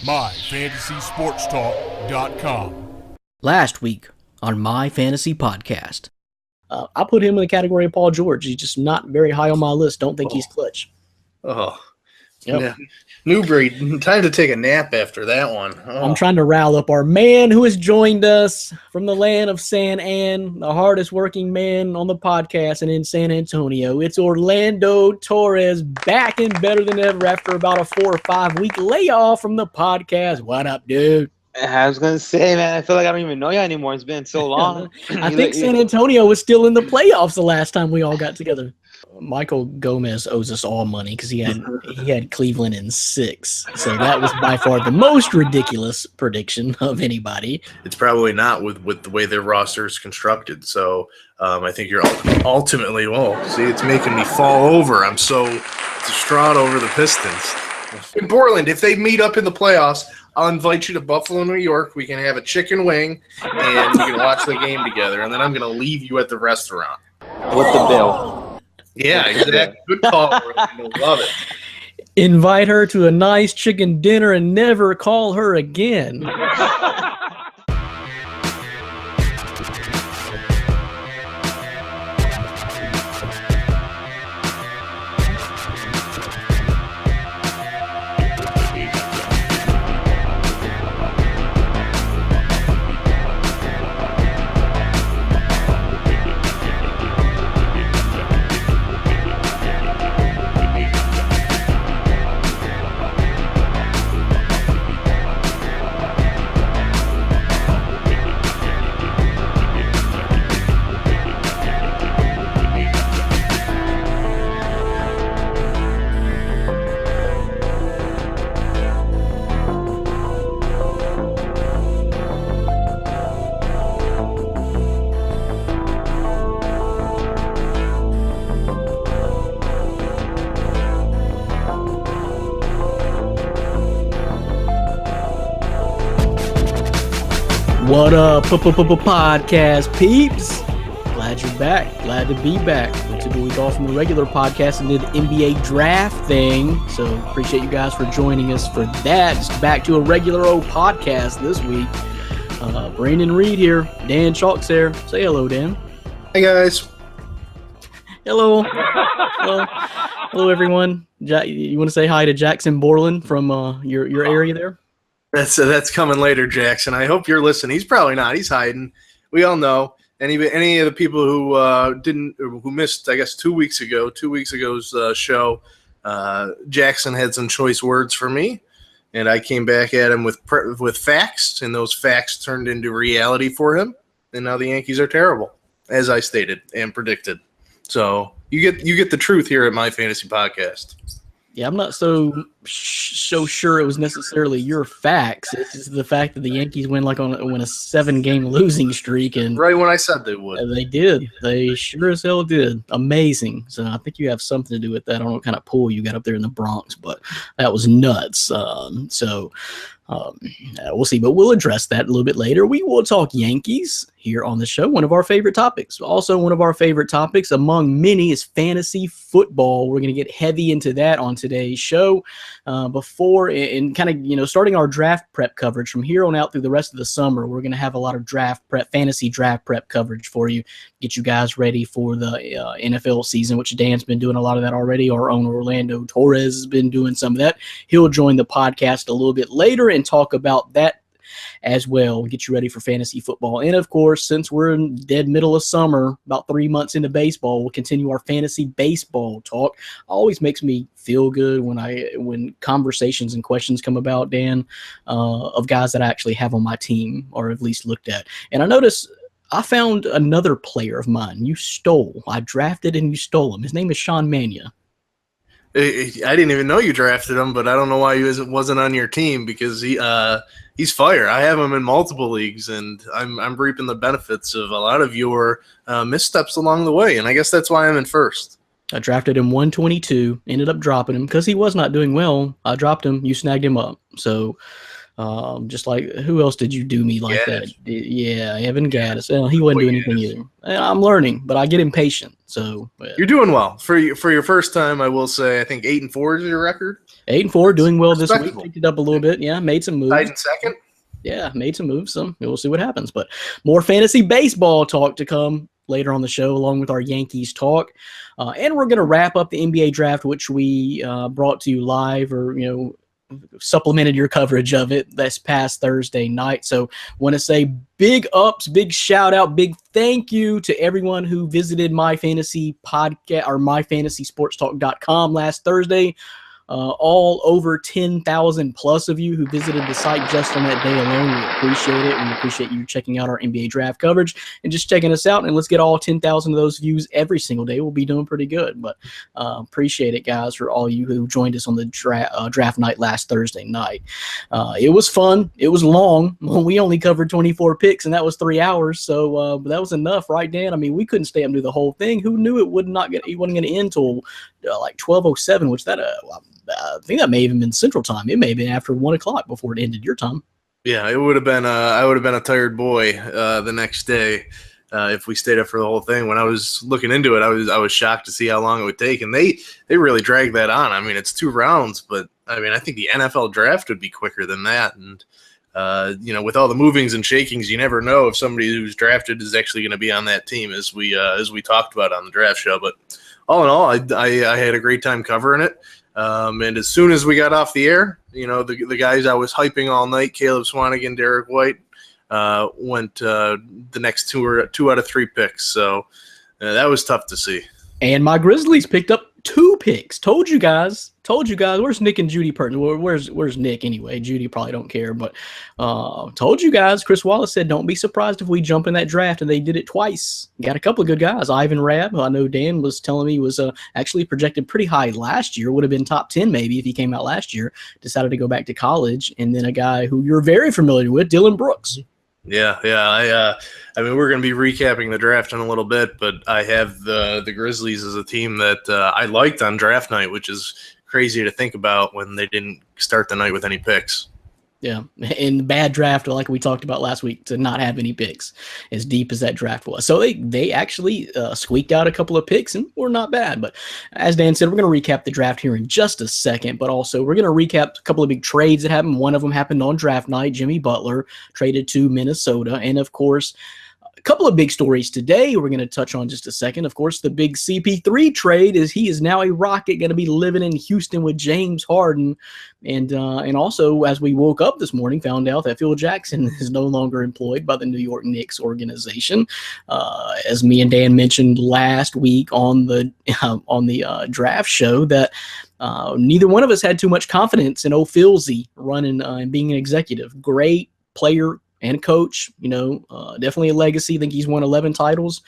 MyFantasySportsTalk.com. Last week on My Fantasy Podcast, I put him in the category of Paul George. He's just not very high on my list. Don't think he's clutch. Oh, Yep. yeah. Newbury, time to take a nap after that one. Oh. I'm trying to rile up our man who has joined us from the land of San Ann, the hardest working man on the podcast and in San Antonio. It's Orlando Torres, back and better than ever after about a 4 or 5 week layoff from the podcast. What up, dude? I was going to say, man, I feel like I don't even know you anymore. It's been so long. I think San Antonio was still in the playoffs the last time we all got together. Michael Gomez owes us all money because he had Cleveland in 6. So that was by far the most ridiculous prediction of anybody. It's probably not with the way their roster is constructed. So I think you're ultimately, it's making me fall over. I'm so distraught over the Pistons. In Portland, if they meet up in the playoffs, I'll invite you to Buffalo, New York. We can have a chicken wing, and we can watch the game together. And then I'm going to leave you at the restaurant. With the bill. Yeah, exactly. Good call. Orlando. Love it. Invite her to a nice chicken dinner and never call her again. What up, podcast peeps? Glad you're back. Glad to be back. We took a week off from the regular podcast and did the NBA draft thing. So appreciate you guys for joining us for that. Just back to a regular old podcast this week. Brandon Reed here. Dan Chalk's there. Say hello, Dan. Hey, guys. Hello. Hello, everyone. You want to say hi to Jackson Borland from your area there? That's coming later, Jackson. I hope you're listening. He's probably not. He's hiding. We all know. Any of the people who missed, I guess, 2 weeks ago's show, Jackson had some choice words for me, and I came back at him with facts, and those facts turned into reality for him. And now the Yankees are terrible, as I stated and predicted. So you get the truth here at My Fantasy Podcast. Yeah, I'm not so sure it was necessarily your facts. It's just the fact that the Yankees went on a 7-game losing streak, and right when I said they would, they did. They sure as hell did. Amazing. So I think you have something to do with that. I don't know what kind of pool you got up there in the Bronx, but that was nuts. We'll see, but we'll address that a little bit later. We will talk Yankees here on the show, one of our favorite topics. Also, one of our favorite topics among many is fantasy football. We're going to get heavy into that on today's show. Before and kind of, starting our draft prep coverage from here on out through the rest of the summer, we're going to have a lot of fantasy draft prep coverage for you, get you guys ready for the NFL season, which Dan's been doing a lot of that already. Our own Orlando Torres has been doing some of that. He'll join the podcast a little bit later and talk about that as well, get you ready for fantasy football. And of course, since we're in dead middle of summer, about 3 months into baseball, we'll continue our fantasy baseball talk. Always makes me feel good when conversations and questions come about, Dan, of guys that I actually have on my team or at least looked at. And I noticed I found another player of mine you stole. I drafted and you stole him. His name is Sean Mania. I didn't even know you drafted him, but I don't know why he wasn't on your team because he's fire. I have him in multiple leagues, and I'm reaping the benefits of a lot of your missteps along the way, and I guess that's why I'm in first. I drafted him 122, ended up dropping him because he was not doing well. I dropped him. You snagged him up. So Just like, who else did you do me like that? Yeah, Evan Gaddis. He wouldn't do anything either. I'm learning, but I get impatient. So you're doing well for your first time. I will say, I think 8-4 is your record. 8-4, doing well this week. Picked it up a little bit. Yeah, made some moves. Tied in second. Yeah, made some moves. So we'll see what happens. But more fantasy baseball talk to come later on the show, along with our Yankees talk. And we're going to wrap up the NBA draft, which we brought to you live, or supplemented your coverage of it this past Thursday night. So want to say big ups, big shout out, big thank you to everyone who visited my fantasy podcast or myfantasysportstalk.com last Thursday. All over 10,000 plus of you who visited the site just on that day alone. We appreciate it. We appreciate you checking out our NBA draft coverage and just checking us out. And let's get all 10,000 of those views every single day. We'll be doing pretty good. But appreciate it, guys, for all you who joined us on the draft night last Thursday night. It was fun. It was long. We only covered 24 picks, and that was 3 hours. So but that was enough, right, Dan? I mean, we couldn't stay up and do the whole thing. Who knew it wasn't going to end till like 12:07, which I think that may have even been Central Time. It may have been after 1 o'clock before it ended your time. Yeah, it would have been. I would have been a tired boy the next day if we stayed up for the whole thing. When I was looking into it, I was shocked to see how long it would take, and they really dragged that on. I mean, it's 2 rounds, but I mean, I think the NFL draft would be quicker than that. And with all the movings and shakings, you never know if somebody who's drafted is actually going to be on that team, as we talked about on the draft show. But all in all, I had a great time covering it. And as soon as we got off the air, the guys I was hyping all night, Caleb Swanigan, Derek White, went the next 2 out of 3 picks. So that was tough to see. And my Grizzlies picked up 2 picks. Told you guys. Where's Nick and Judy Perkins? Where's Nick anyway? Judy probably don't care, but told you guys. Chris Wallace said, don't be surprised if we jump in that draft, and they did it twice. Got a couple of good guys. Ivan Rabb, who I know Dan was telling me was actually projected pretty high last year, would have been top 10 maybe if he came out last year, decided to go back to college. And then a guy who you're very familiar with, Dylan Brooks. Yeah. I mean, we're going to be recapping the draft in a little bit, but I have the Grizzlies as a team that I liked on draft night, which is crazy to think about when they didn't start the night with any picks. Yeah, in the bad draft, like we talked about last week, to not have any picks, as deep as that draft was. So they actually squeaked out a couple of picks, and were not bad. But as Dan said, we're going to recap the draft here in just a second, but also we're going to recap a couple of big trades that happened. One of them happened on draft night. Jimmy Butler traded to Minnesota, and of course, couple of big stories today we're going to touch on just a second. Of course, the big CP3 trade is he is now a Rocket, going to be living in Houston with James Harden. And also, as we woke up this morning, found out that Phil Jackson is no longer employed by the New York Knicks organization. As me and Dan mentioned last week on the draft show, that neither one of us had too much confidence in Philzy running and being an executive. Great player and coach, definitely a legacy. I think he's won 11 titles.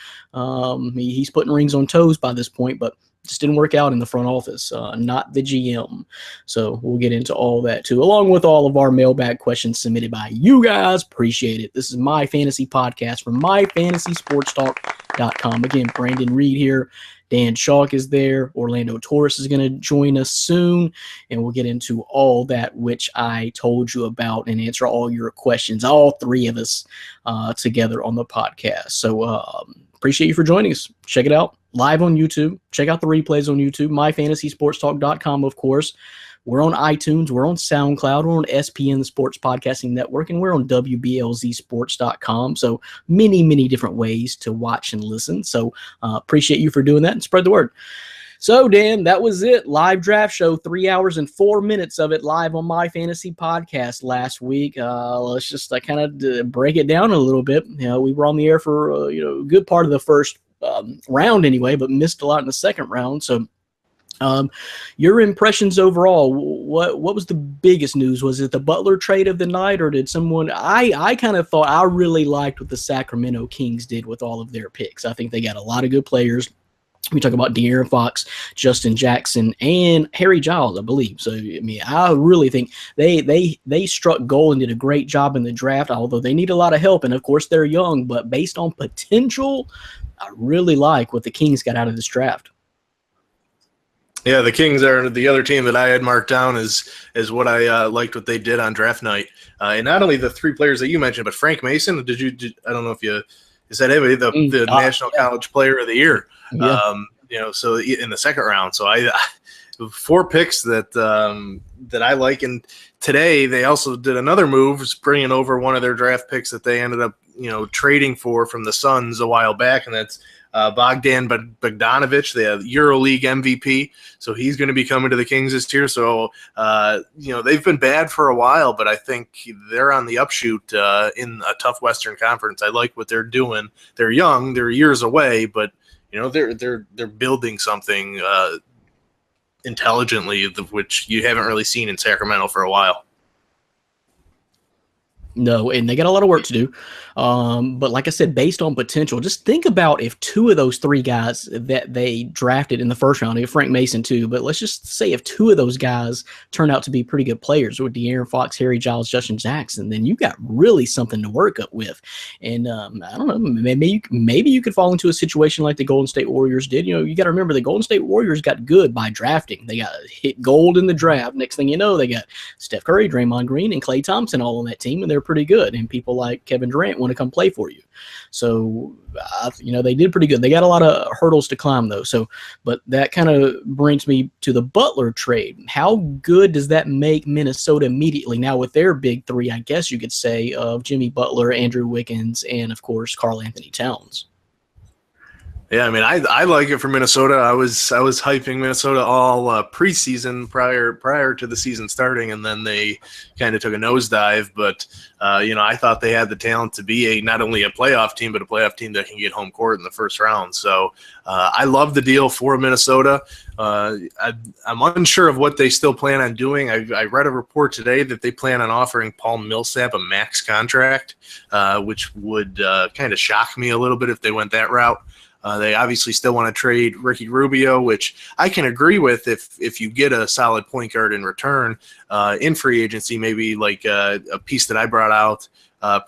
He's putting rings on toes by this point, but just didn't work out in the front office, not the GM. So we'll get into all that too, along with all of our mailbag questions submitted by you guys. Appreciate it. This is My Fantasy Podcast from myfantasysportstalk.com. Again, Brandon Reed here. Dan Chalk is there. Orlando Torres is going to join us soon, and we'll get into all that which I told you about and answer all your questions, all 3 of us together on the podcast. So appreciate you for joining us. Check it out live on YouTube. Check out the replays on YouTube, myfantasysportstalk.com, of course. We're on iTunes. We're on SoundCloud. We're on SPN, the Sports Podcasting Network, and we're on WBLZsports.com. So many, many different ways to watch and listen. So appreciate you for doing that and spread the word. So, Dan, that was it. Live draft show, 3 hours and 4 minutes of it live on My Fantasy Podcast last week. Let's just kind of break it down a little bit. We were on the air for a good part of the first round anyway, but missed a lot in the second round. So, your impressions overall, what was the biggest news? Was it the Butler trade of the night, or did someone, I kind of thought I really liked what the Sacramento Kings did with all of their picks. I think they got a lot of good players. We talk about De'Aaron Fox, Justin Jackson, and Harry Giles, I believe. So, I mean, I really think they struck gold and did a great job in the draft, although they need a lot of help. And, of course, they're young. But based on potential, I really like what the Kings got out of this draft. Yeah, the Kings are the other team that I had marked down as what I liked what they did on draft night, and not only the three players that you mentioned, but Frank Mason. I don't know if you is that him, the National College Player of the Year. Yeah. So in the second round. So I 4 picks that I like, and today they also did another move, bringing over one of their draft picks that they ended up trading for from the Suns a while back, and that's Bogdan Bogdanovic, the EuroLeague MVP. So he's going to be coming to the Kings this year. So, they've been bad for a while, but I think they're on the upshoot in a tough Western Conference. I like what they're doing. They're young. They're years away, but, they're building something intelligently, which you haven't really seen in Sacramento for a while. No, and they got a lot of work to do. But like I said, based on potential, just think about if 2 of those 3 guys that they drafted in the first round, Frank Mason too, but let's just say if 2 of those guys turn out to be pretty good players with De'Aaron Fox, Harry Giles, Justin Jackson, then you got really something to work up with. And I don't know, maybe you could fall into a situation like the Golden State Warriors did. You got to remember the Golden State Warriors got good by drafting. They got hit gold in the draft. Next thing you know, they got Steph Curry, Draymond Green, and Klay Thompson all on that team, and they're pretty good. And people like Kevin Durant want to come play for you. So, they did pretty good. They got a lot of hurdles to climb, though. So, but that kind of brings me to the Butler trade. How good does that make Minnesota immediately? Now, with their big 3, I guess you could say, of Jimmy Butler, Andrew Wiggins, and, of course, Karl Anthony Towns. Yeah, I mean, I like it for Minnesota. I was hyping Minnesota all preseason prior to the season starting, and then they kind of took a nosedive. But I thought they had the talent to be not only a playoff team, but a playoff team that can get home court in the first round. So I love the deal for Minnesota. I'm unsure of what they still plan on doing. I read a report today that they plan on offering Paul Millsap a max contract, which would kind of shock me a little bit if they went that route. They obviously still want to trade Ricky Rubio, which I can agree with if you get a solid point guard in return in free agency. Maybe like a piece that I brought out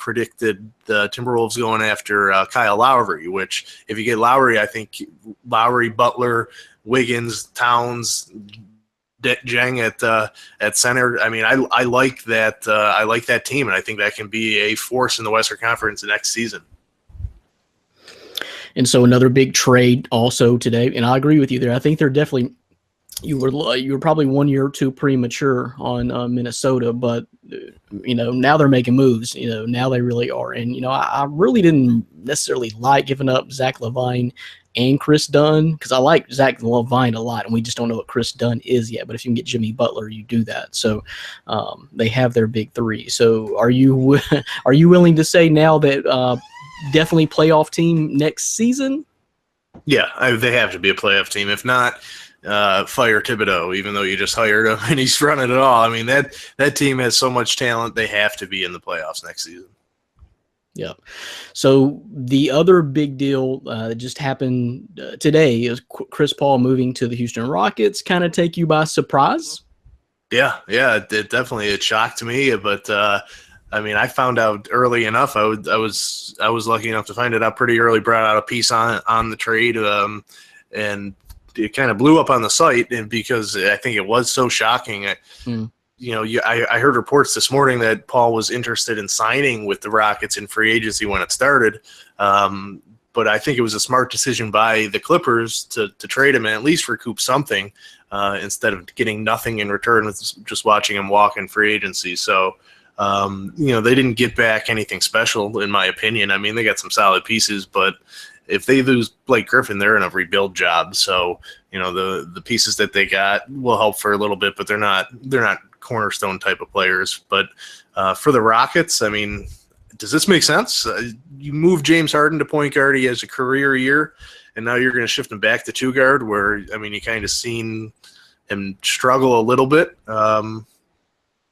predicted the Timberwolves going after Kyle Lowry, which if you get Lowry, I think Lowry, Butler, Wiggins, Towns, Jang at center. I mean, I like that. I like that team, and I think that can be a force in the Western Conference next season. And so another big trade also today, and I agree with you there. I think they're definitely you were probably 1 year or 2 premature on Minnesota, but now they're making moves. Now they really are, and I really didn't necessarily like giving up Zach LaVine and Chris Dunn because I like Zach LaVine a lot, and we just don't know what Chris Dunn is yet. But if you can get Jimmy Butler, you do that. So they have their big 3. So are you willing to say now that? Definitely playoff team next season? Yeah, they have to be a playoff team. If not, fire Thibodeau, even though you just hired him and he's running it all. I mean, that team has so much talent, they have to be in the playoffs next season. Yeah. So the other big deal that just happened today is Chris Paul moving to the Houston Rockets. Kind of take you by surprise? Yeah, it definitely shocked me, but I mean, I found out early enough. I was lucky enough to find it out pretty early. Brought out a piece on the trade, and it kind of blew up on the site. And because I think it was so shocking, I heard reports this morning that Paul was interested in signing with the Rockets in free agency when it started. But I think it was a smart decision by the Clippers to trade him and at least recoup something instead of getting nothing in return with just watching him walk in free agency. So. They didn't get back anything special, in my opinion. I mean, they got some solid pieces, but if they lose Blake Griffin, they're in a rebuild job. So, the pieces that they got will help for a little bit, but they're not cornerstone type of players. But for the Rockets, I mean, does this make sense? You move James Harden to point guard. He has a career year, and now you're going to shift him back to 2 guard where, I mean, you kind of seen him struggle a little bit.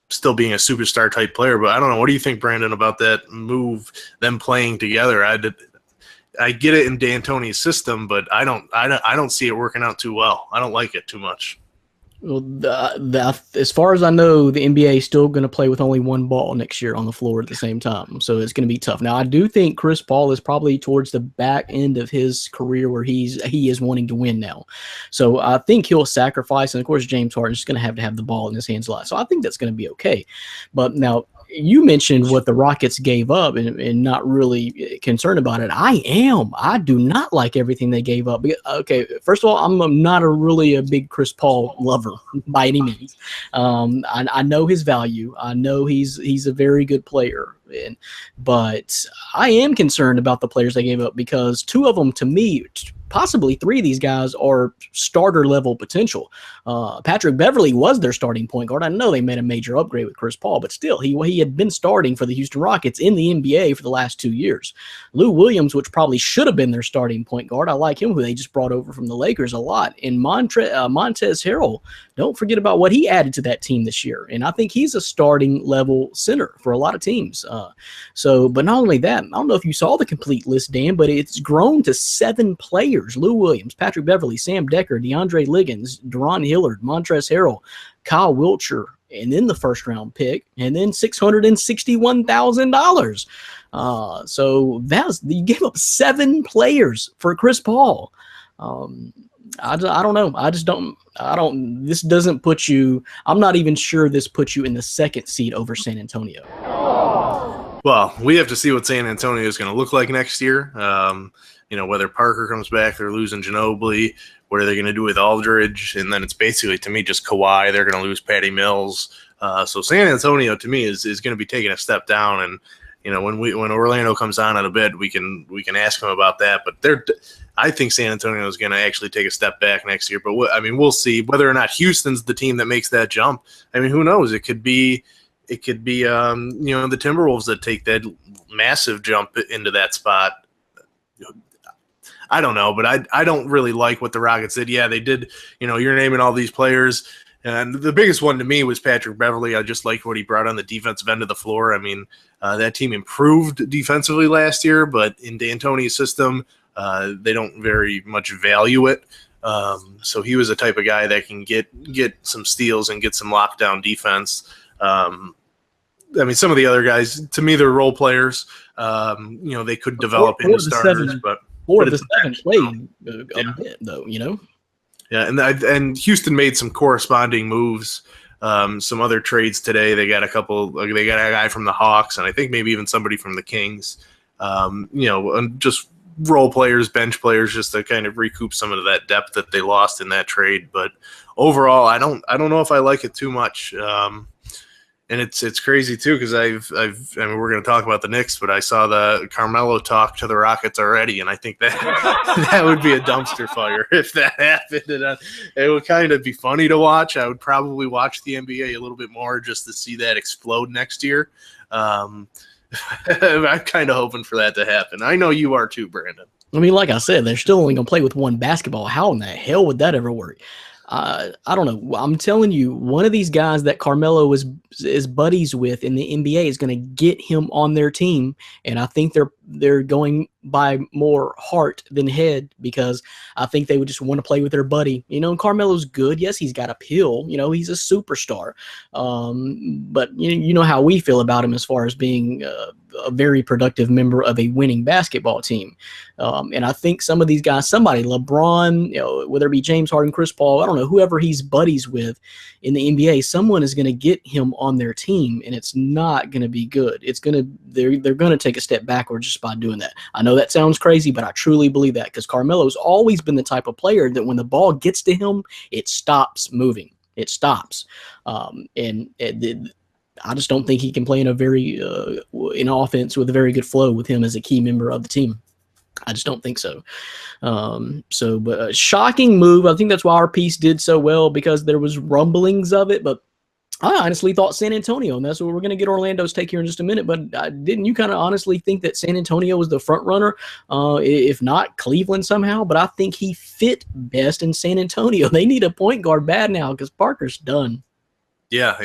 Still being a superstar type player, but I don't know. What do you think, Brandon, about that move, them playing together? I get it in D'Antoni's system, but I don't see it working out too well. I don't like it too much. Well, as far as I know, the NBA is still going to play with only one ball next year on the floor at the same time. So it's going to be tough. Now, I do think Chris Paul is probably towards the back end of his career where he is wanting to win now. So I think he'll sacrifice. And, of course, James Harden's just going to have the ball in his hands a lot. So I think that's going to be okay. But now, you mentioned what the Rockets gave up and not really concerned about it. I am. I do not like everything they gave up. Okay, first of all, I'm not really a big Chris Paul lover by any means. I know his value. I know he's a very good player. But I am concerned about the players they gave up because two of them, to me, possibly three of these guys are starter level potential. Patrick Beverly was their starting point guard. I know they made a major upgrade with Chris Paul, but still, he had been starting for the Houston Rockets in the NBA for the last 2 years. Lou Williams, which probably should have been their starting point guard, I like him, who they just brought over from the Lakers a lot. And Montrezl Harrell, don't forget about what he added to that team this year. And I think he's a starting level center for a lot of teams. But not only that, I don't know if you saw the complete list, Dan, but it's grown to 7 players: Lou Williams, Patrick Beverly, Sam Decker, DeAndre Liggins, Deron Hillard, Montrezl Harrell, Kyle Wiltshire, and then the first round pick, and then $661,000. So you gave up 7 players for Chris Paul. I don't know. This doesn't put you, I'm not even sure this puts you in the second seed over San Antonio. Well, we have to see what San Antonio is going to look like next year. Whether Parker comes back, they're losing Ginobili. What are they going to do with Aldridge? And then it's basically, to me, just Kawhi. They're going to lose Patty Mills. So San Antonio, to me, is going to be taking a step down. And when Orlando comes on in a bit, we can ask them about that. But I think San Antonio is going to actually take a step back next year. But we'll see whether or not Houston's the team that makes that jump. I mean, who knows? It could be the Timberwolves that take that massive jump into that spot. I don't know, but I don't really like what the Rockets did. Yeah, they did. You're naming all these players, and the biggest one to me was Patrick Beverly. I just liked what he brought on the defensive end of the floor. I mean, that team improved defensively last year, but in D'Antoni's system, they don't very much value it. So he was a type of guy that can get some steals and get some lockdown defense. Some of the other guys, to me, they're role players. They could develop into starters, but 4 of the 7 played a bit, though. Yeah, and Houston made some corresponding moves. Some other trades today. They got a guy from the Hawks, and I think maybe even somebody from the Kings. And just role players, bench players, just to kind of recoup some of that depth that they lost in that trade. But overall, I don't know if I like it too much. And it's crazy too, because we're going to talk about the Knicks, but I saw the Carmelo talk to the Rockets already, and I think that that would be a dumpster fire if that happened. And it would kind of be funny to watch. I would probably watch the NBA a little bit more just to see that explode next year. I'm kind of hoping for that to happen. I know you are too, Brandon. I mean, like I said, they're still only going to play with one basketball. How in the hell would that ever work? I don't know. I'm telling you, one of these guys that Carmelo is buddies with in the NBA is going to get him on their team, and I think they're going by more heart than head, because I think they would just want to play with their buddy. And Carmelo's good. Yes, he's got appeal. He's a superstar. But you know how we feel about him as far as being a very productive member of a winning basketball team. And I think some of these guys, somebody, LeBron, whether it be James Harden, Chris Paul, I don't know, whoever he's buddies with in the NBA, someone is going to get him on their team, and it's not going to be good. They're going to take a step backward just by doing that. I know that sounds crazy, but I truly believe that, because Carmelo's always been the type of player that when the ball gets to him, it stops moving. It stops. I just don't think he can play in in offense with a very good flow with him as a key member of the team. I just don't think so. But a shocking move. I think that's why our piece did so well, because there was rumblings of it, but I honestly thought San Antonio, and that's what we're going to get Orlando's take here in just a minute. But didn't you kind of honestly think that San Antonio was the front runner, if not Cleveland somehow? But I think he fit best in San Antonio. They need a point guard bad now because Parker's done. Yeah,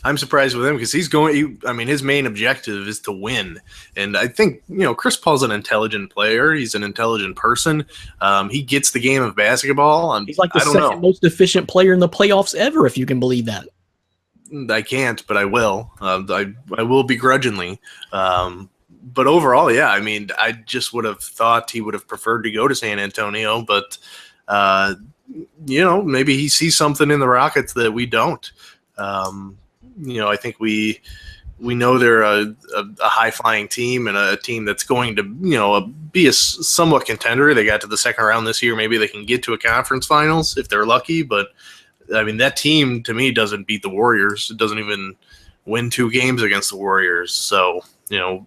I'm surprised with him because he's going. His main objective is to win, and I think Chris Paul's an intelligent player. He's an intelligent person. He gets the game of basketball. He's like the I don't second most efficient player in the playoffs ever, if you can believe that. I can't, but I will. I will begrudgingly. But overall, yeah. I just would have thought he would have preferred to go to San Antonio, but. Maybe he sees something in the Rockets that we don't. I think we know they're a high flying team and a team that's going to be a somewhat contender. They got to the second round this year. Maybe they can get to a conference finals if they're lucky. But that team to me doesn't beat the Warriors. It doesn't even win 2 games against the Warriors. So they're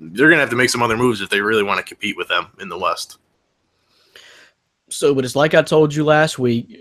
gonna have to make some other moves if they really want to compete with them in the West. So, but it's like I told you last week,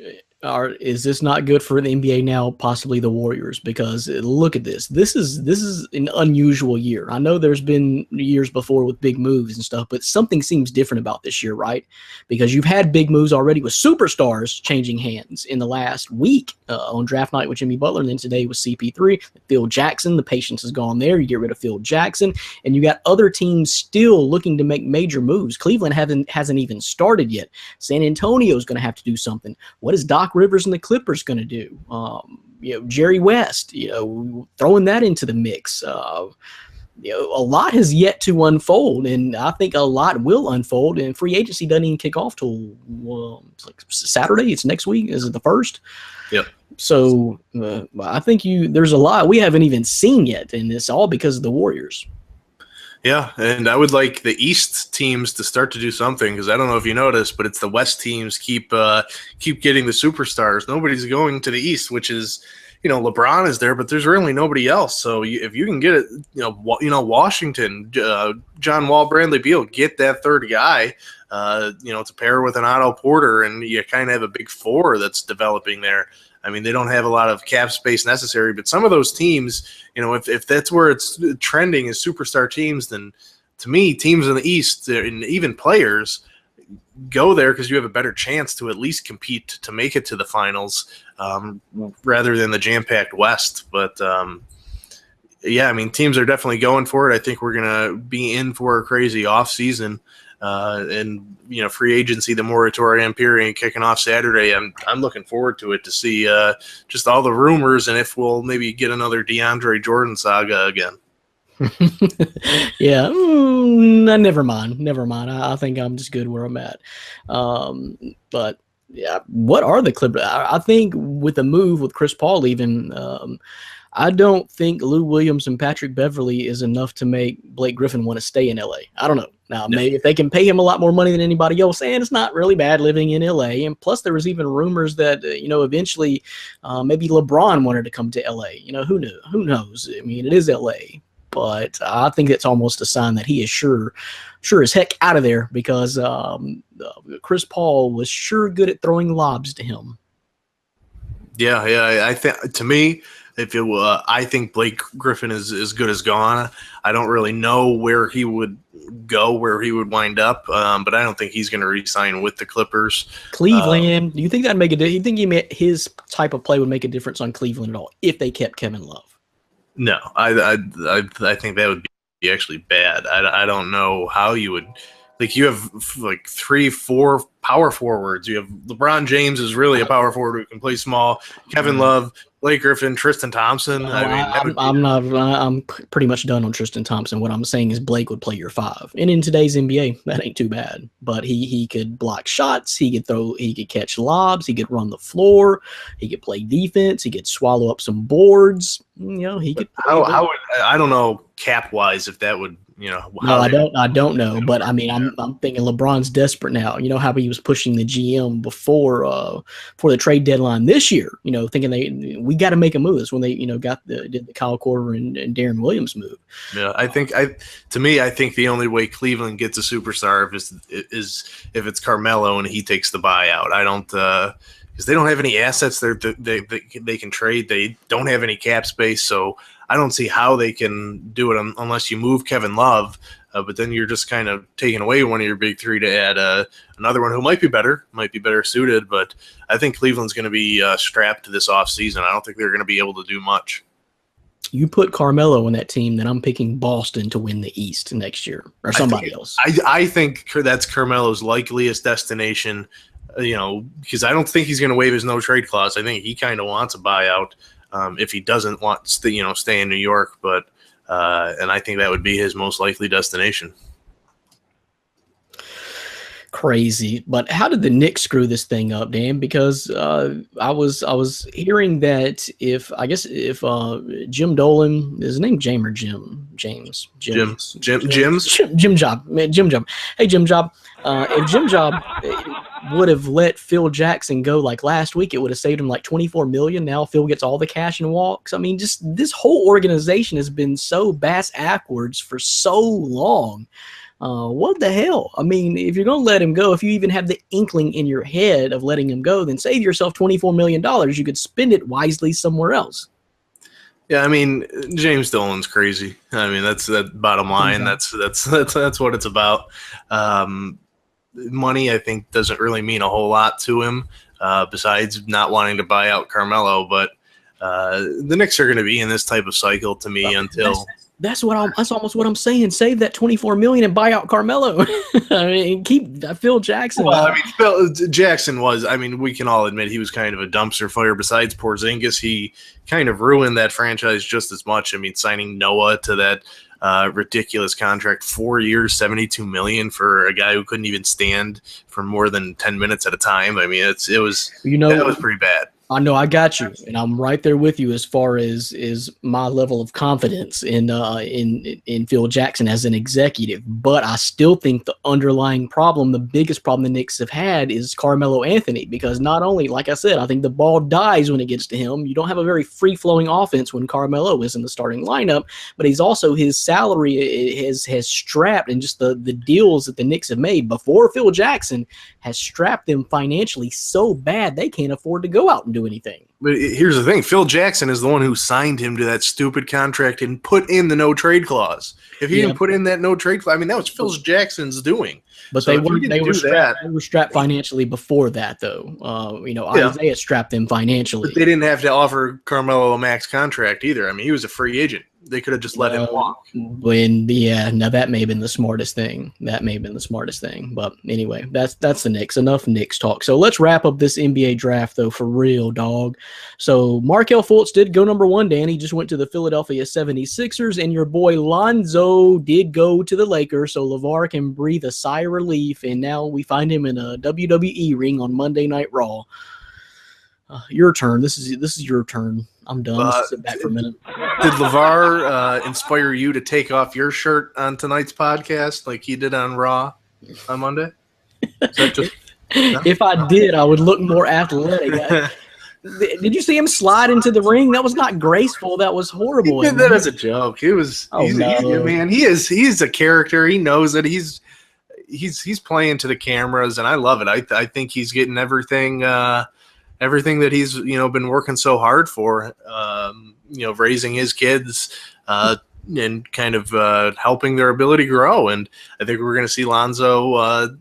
is this not good for the NBA now, possibly the Warriors? Because look at this. This is an unusual year. I know there's been years before with big moves and stuff, but something seems different about this year, right? Because you've had big moves already with superstars changing hands in the last week on draft night with Jimmy Butler, and then today with CP3. Phil Jackson, the patience has gone there. You get rid of Phil Jackson, and you got other teams still looking to make major moves. Cleveland hasn't even started yet. San Antonio is going to have to do something. What is Doc Rivers and the Clippers going to do? Jerry West, throwing that into the mix. A lot has yet to unfold, and I think a lot will unfold. And free agency doesn't even kick off till it's like Saturday. It's next week. Is it the 1st? Yep. So I think there's a lot we haven't even seen yet, and it's all because of the Warriors. Yeah, and I would like the East teams to start to do something because I don't know if you noticed, but it's the West teams keep getting the superstars. Nobody's going to the East, which is, LeBron is there, but there's really nobody else. So if you can get it, Washington, John Wall, Bradley Beal, get that third guy, to pair with an Otto Porter, and you kind of have a big 4 that's developing there. They don't have a lot of cap space necessary, but some of those teams, if that's where it's trending is superstar teams, then to me, teams in the East and even players go there because you have a better chance to at least compete to make it to the finals rather than the jam-packed West. But, teams are definitely going for it. I think we're going to be in for a crazy offseason. And free agency, the moratorium period kicking off Saturday. I'm looking forward to it to see just all the rumors and if we'll maybe get another DeAndre Jordan saga again. Yeah, never mind. I think I'm just good where I'm at. But yeah, what are the Clippers? I think with the move with Chris Paul leaving, I don't think Lou Williams and Patrick Beverley is enough to make Blake Griffin want to stay in LA. I don't know. Now, maybe if they can pay him a lot more money than anybody else, and it's not really bad living in LA. And plus, there was even rumors that, eventually maybe LeBron wanted to come to LA. Who knew? Who knows? It is LA. But I think it's almost a sign that he is sure as heck out of there because Chris Paul was sure good at throwing lobs to him. Yeah. I think to me, I think Blake Griffin is as good as gone. I don't really know where he would go, where he would wind up, but I don't think he's going to re-sign with the Clippers. Cleveland, do you think that'd make a difference? You think his type of play would make a difference on Cleveland at all if they kept Kevin Love? No, I think that would be actually bad. I don't know how you would. Like you have 3-4 power forwards. You have LeBron James is really a power forward who can play small. Kevin Love, Blake Griffin, Tristan Thompson. I'm pretty much done on Tristan Thompson. What I'm saying is Blake would play your 5, and in today's NBA, that ain't too bad. But he could block shots. He could catch lobs. He could run the floor. He could play defense. He could swallow up some boards. He could. I don't know cap wise if that would. No, I don't know, but I'm thinking LeBron's desperate now. How he was pushing the GM before for the trade deadline this year. Thinking we got to make a move. That's when they did the Kyle Korver and Darren Williams move. Yeah, I think the only way Cleveland gets a superstar is if it's Carmelo and he takes the buyout. I don't because because they don't have any assets that they can trade. They don't have any cap space, so I don't see how they can do it unless you move Kevin Love. But then you're just kind of taking away one of your big three to add another one who might be better suited. But I think Cleveland's going to be strapped this offseason. I don't think they're going to be able to do much. You put Carmelo on that team, then I'm picking Boston to win the East next year, or somebody else. I think that's Carmelo's likeliest destination, because I don't think he's going to waive his no-trade clause. I think he kind of wants a buyout if he doesn't want to stay in New York. But and I think that would be his most likely destination. Crazy. But how did the Knicks screw this thing up, Dan? Because I was hearing that if Jim Dolan, is his name Jim or Jim? James. Jim Job. Hey, Jim Job. If Jim Job would have let Phil Jackson go like last week, it would have saved him like $24 million. Now Phil gets all the cash and walks. I mean, just this whole organization has been so bass-ackwards for so long. What the hell? I mean, if you're going to let him go, if you even have the inkling in your head of letting him go, then save yourself $24 million. You could spend it wisely somewhere else. Yeah, I mean, James Dolan's crazy. I mean, that's that bottom line. That's what it's about. Money, I think, doesn't really mean a whole lot to him, besides not wanting to buy out Carmelo. But the Knicks are going to be in this type of cycle to me until. That's almost what I'm saying. Save that $24 million and buy out Carmelo. I mean, keep Phil Jackson. Well, I mean, Phil Jackson was. I mean, we can all admit he was kind of a dumpster fire. Besides Porzingis, he kind of ruined that franchise just as much. I mean, signing Noah to that ridiculous contract, 4 years, $72 million for a guy who couldn't even stand for more than 10 minutes at a time. I mean, that was pretty bad. I know, I got you, and I'm right there with you as far as my level of confidence in Phil Jackson as an executive. But I still think the underlying problem, the biggest problem the Knicks have had, is Carmelo Anthony. Because not only, like I said, I think the ball dies when it gets to him. You don't have a very free-flowing offense when Carmelo is in the starting lineup. But he's also, his salary has strapped, and just the deals that the Knicks have made before Phil Jackson has strapped them financially so bad they can't afford to go out and do anything. But here's the thing. Phil Jackson is the one who signed him to that stupid contract and put in the no-trade clause. If he didn't put in that no-trade clause, I mean, that was Phil Jackson's doing. But so they were strapped financially before that, though. Isaiah strapped them financially. But they didn't have to offer Carmelo a max contract either. I mean, he was a free agent. They could have just let him walk. Now that may have been the smartest thing. But anyway, that's the Knicks. Enough Knicks talk. So let's wrap up this NBA draft, though, for real, dog. So Markelle Fultz did go number 1, Dan. He just went to the Philadelphia 76ers, and your boy Lonzo did go to the Lakers, so LeVar can breathe a sigh of relief, and now we find him in a WWE ring on Monday Night Raw. Your turn. This is your turn. I'm done. Let's sit back for a minute. Did LeVar inspire you to take off your shirt on tonight's podcast like he did on Raw on Monday? If I did, I would look more athletic. Did you see him slide into the ring? That was not graceful. That was horrible. He did that as a joke. He's a character. He knows that he's playing to the cameras, and I love it. I think he's getting everything that he's been working so hard for, raising his kids and kind of helping their ability grow. And I think we're going to see Lonzo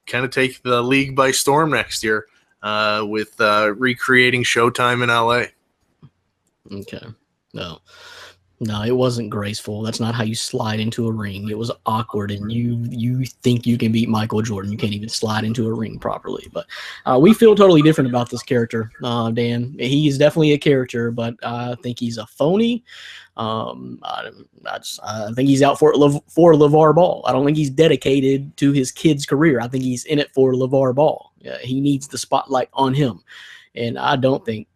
kind of take the league by storm next year with recreating Showtime in LA. Okay. No, it wasn't graceful. That's not how you slide into a ring. It was awkward, and you think you can beat Michael Jordan. You can't even slide into a ring properly. But we feel totally different about this character, Dan. He is definitely a character, but I think he's a phony. I think he's out for LeVar Ball. I don't think he's dedicated to his kid's career. I think he's in it for LeVar Ball. He needs the spotlight on him, and I don't think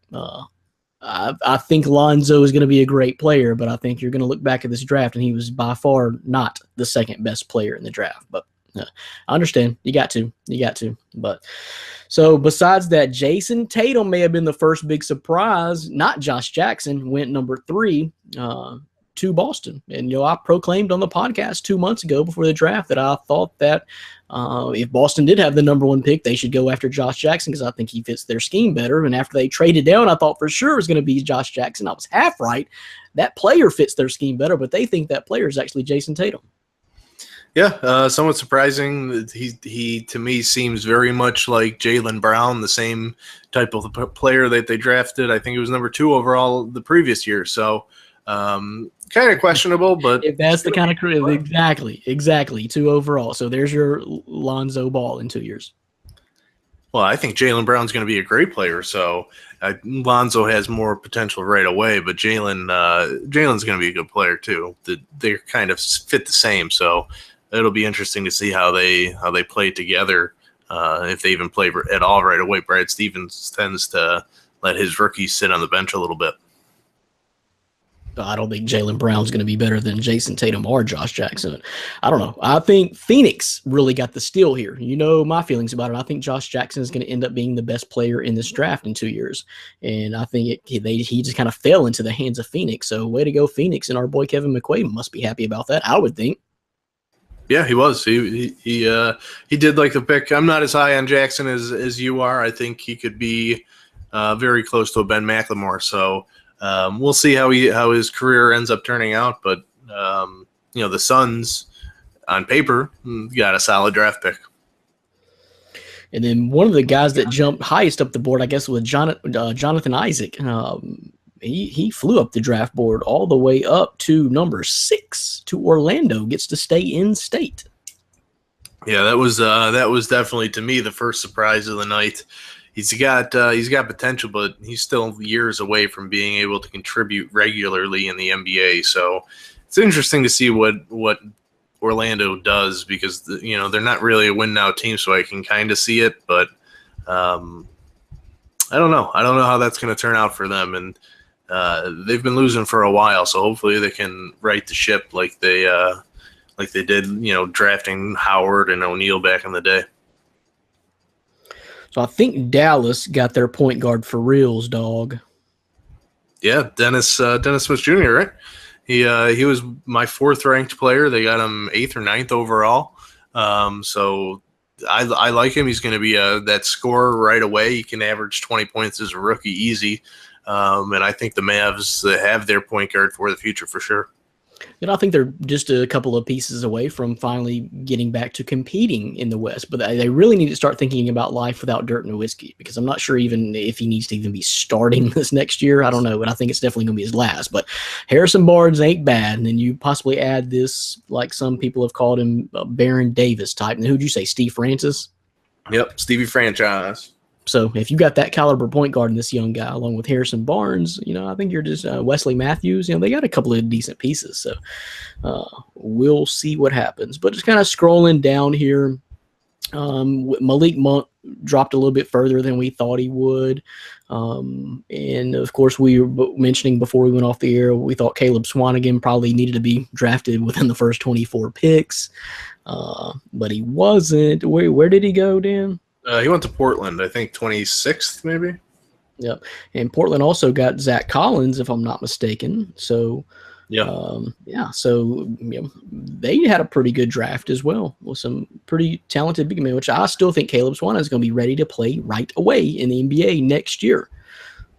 I think Lonzo is going to be a great player, but I think you're going to look back at this draft, and he was by far not the second best player in the draft. But I understand. You got to. But so besides that, Jason Tatum may have been the first big surprise. Not Josh Jackson went number 3. to Boston. And, I proclaimed on the podcast 2 months ago before the draft that I thought that if Boston did have the number 1 pick, they should go after Josh Jackson because I think he fits their scheme better. And after they traded down, I thought for sure it was going to be Josh Jackson. I was half right. That player fits their scheme better, but they think that player is actually Jason Tatum. Yeah, somewhat surprising. He to me seems very much like Jaylen Brown, the same type of player that they drafted. I think it was number 2 overall the previous year. So kind of questionable, but if that's the kind of career, exactly 2 overall. So there's your Lonzo Ball in 2 years. Well, I think Jaylen Brown's going to be a great player. So Lonzo has more potential right away, but Jaylen's going to be a good player too. They kind of fit the same. So it'll be interesting to see how they play together, if they even play at all right away. Brad Stevens tends to let his rookies sit on the bench a little bit. I don't think Jaylen Brown's going to be better than Jason Tatum or Josh Jackson. I don't know. I think Phoenix really got the steal here. You know my feelings about it. I think Josh Jackson is going to end up being the best player in this draft in 2 years. And I think he just kind of fell into the hands of Phoenix. So way to go, Phoenix. And our boy Kevin McQuaid must be happy about that, I would think. Yeah, he was. He did like the pick. I'm not as high on Jackson as you are. I think he could be very close to a Ben McLemore. So we'll see how his career ends up turning out. But the Suns on paper got a solid draft pick. And then one of the guys that jumped highest up the board, I guess, was Jonathan Isaac. He flew up the draft board all the way up to number 6 to Orlando, gets to stay in state. Yeah, that was definitely, to me, the first surprise of the night. He's got potential, but he's still years away from being able to contribute regularly in the NBA. So it's interesting to see what Orlando does, because they're not really a win now team, so I can kind of see it, but I don't know. I don't know how that's going to turn out for them, and they've been losing for a while, so hopefully they can right the ship like they did, drafting Howard and O'Neal back in the day. So I think Dallas got their point guard for reals, dog. Yeah, Dennis Smith Jr., right? He was my 4th ranked player. They got him 8th or 9th overall. So I like him. He's going to be that scorer right away. He can average 20 points as a rookie easy. And I think the Mavs have their point guard for the future for sure. I think they're just a couple of pieces away from finally getting back to competing in the West. But they really need to start thinking about life without Dirk Nowitzki, because I'm not sure even if he needs to even be starting this next year. I don't know, but I think it's definitely going to be his last. But Harrison Barnes ain't bad. And then you possibly add this, like some people have called him, Baron Davis type. And who'd you say, Steve Francis? Yep, Stevie Franchise. So if you got that caliber point guard in this young guy, along with Harrison Barnes, I think you're just Wesley Matthews. They got a couple of decent pieces. So we'll see what happens. But just kind of scrolling down here, Malik Monk dropped a little bit further than we thought he would. And of course, we were mentioning before we went off the air, we thought Caleb Swanigan probably needed to be drafted within the first 24 picks. But he wasn't. Where did he go, Dan? He went to Portland, I think 26th maybe. Yep. And Portland also got Zach Collins, if I'm not mistaken. So, So they had a pretty good draft as well, with some pretty talented big men, which I still think Caleb Swan is going to be ready to play right away in the NBA next year.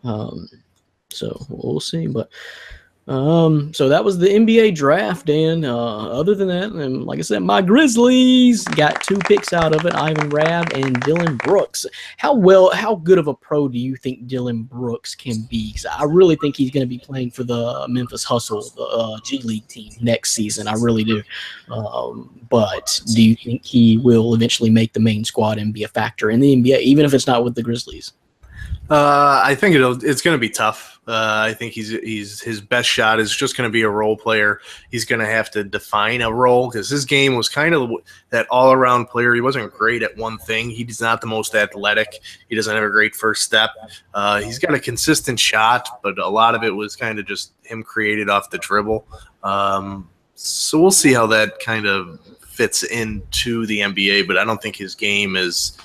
So we'll see. But so that was the NBA draft, Dan. Other than that, and like I said, my Grizzlies got 2 picks out of it, Ivan Rabb and Dylan Brooks. How good of a pro do you think Dylan Brooks can be? 'Cause I really think he's going to be playing for the Memphis Hustle, the G League team next season. I really do. But do you think he will eventually make the main squad and be a factor in the NBA, even if it's not with the Grizzlies? I think it's going to be tough. I think his best shot is just going to be a role player. He's going to have to define a role, because his game was kind of that all-around player. He wasn't great at one thing. He's not the most athletic. He doesn't have a great first step. He's got a consistent shot, but a lot of it was kind of just him created off the dribble. So we'll see how that kind of fits into the NBA, but I don't think his game is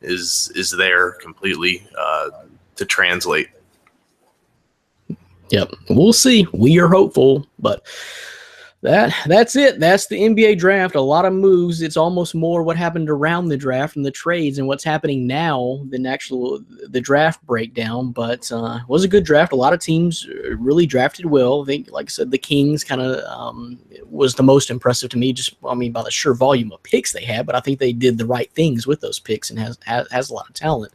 there completely to translate. Yep, we'll see. We are hopeful, but that's it. That's the NBA draft. A lot of moves. It's almost more what happened around the draft and the trades and what's happening now than the draft breakdown. But it was a good draft. A lot of teams really drafted well. I think, like I said, the Kings kind of was the most impressive to me. By the sheer volume of picks they had, but I think they did the right things with those picks and has a lot of talent.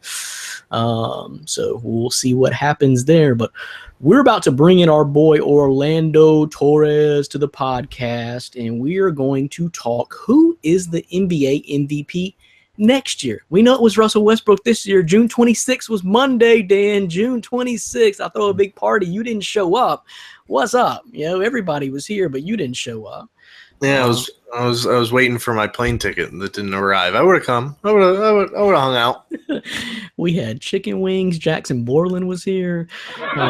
So we'll see what happens there. But we're about to bring in our boy Orlando Torres to the podcast, and we are going to talk who is the NBA MVP next year. We know it was Russell Westbrook this year. June 26th was Monday, Dan. June 26th. I throw a big party. You didn't show up. What's up? Everybody was here, but you didn't show up. Yeah, I was waiting for my plane ticket that didn't arrive. I would have come. I would have hung out. We had chicken wings. Jackson Borland was here.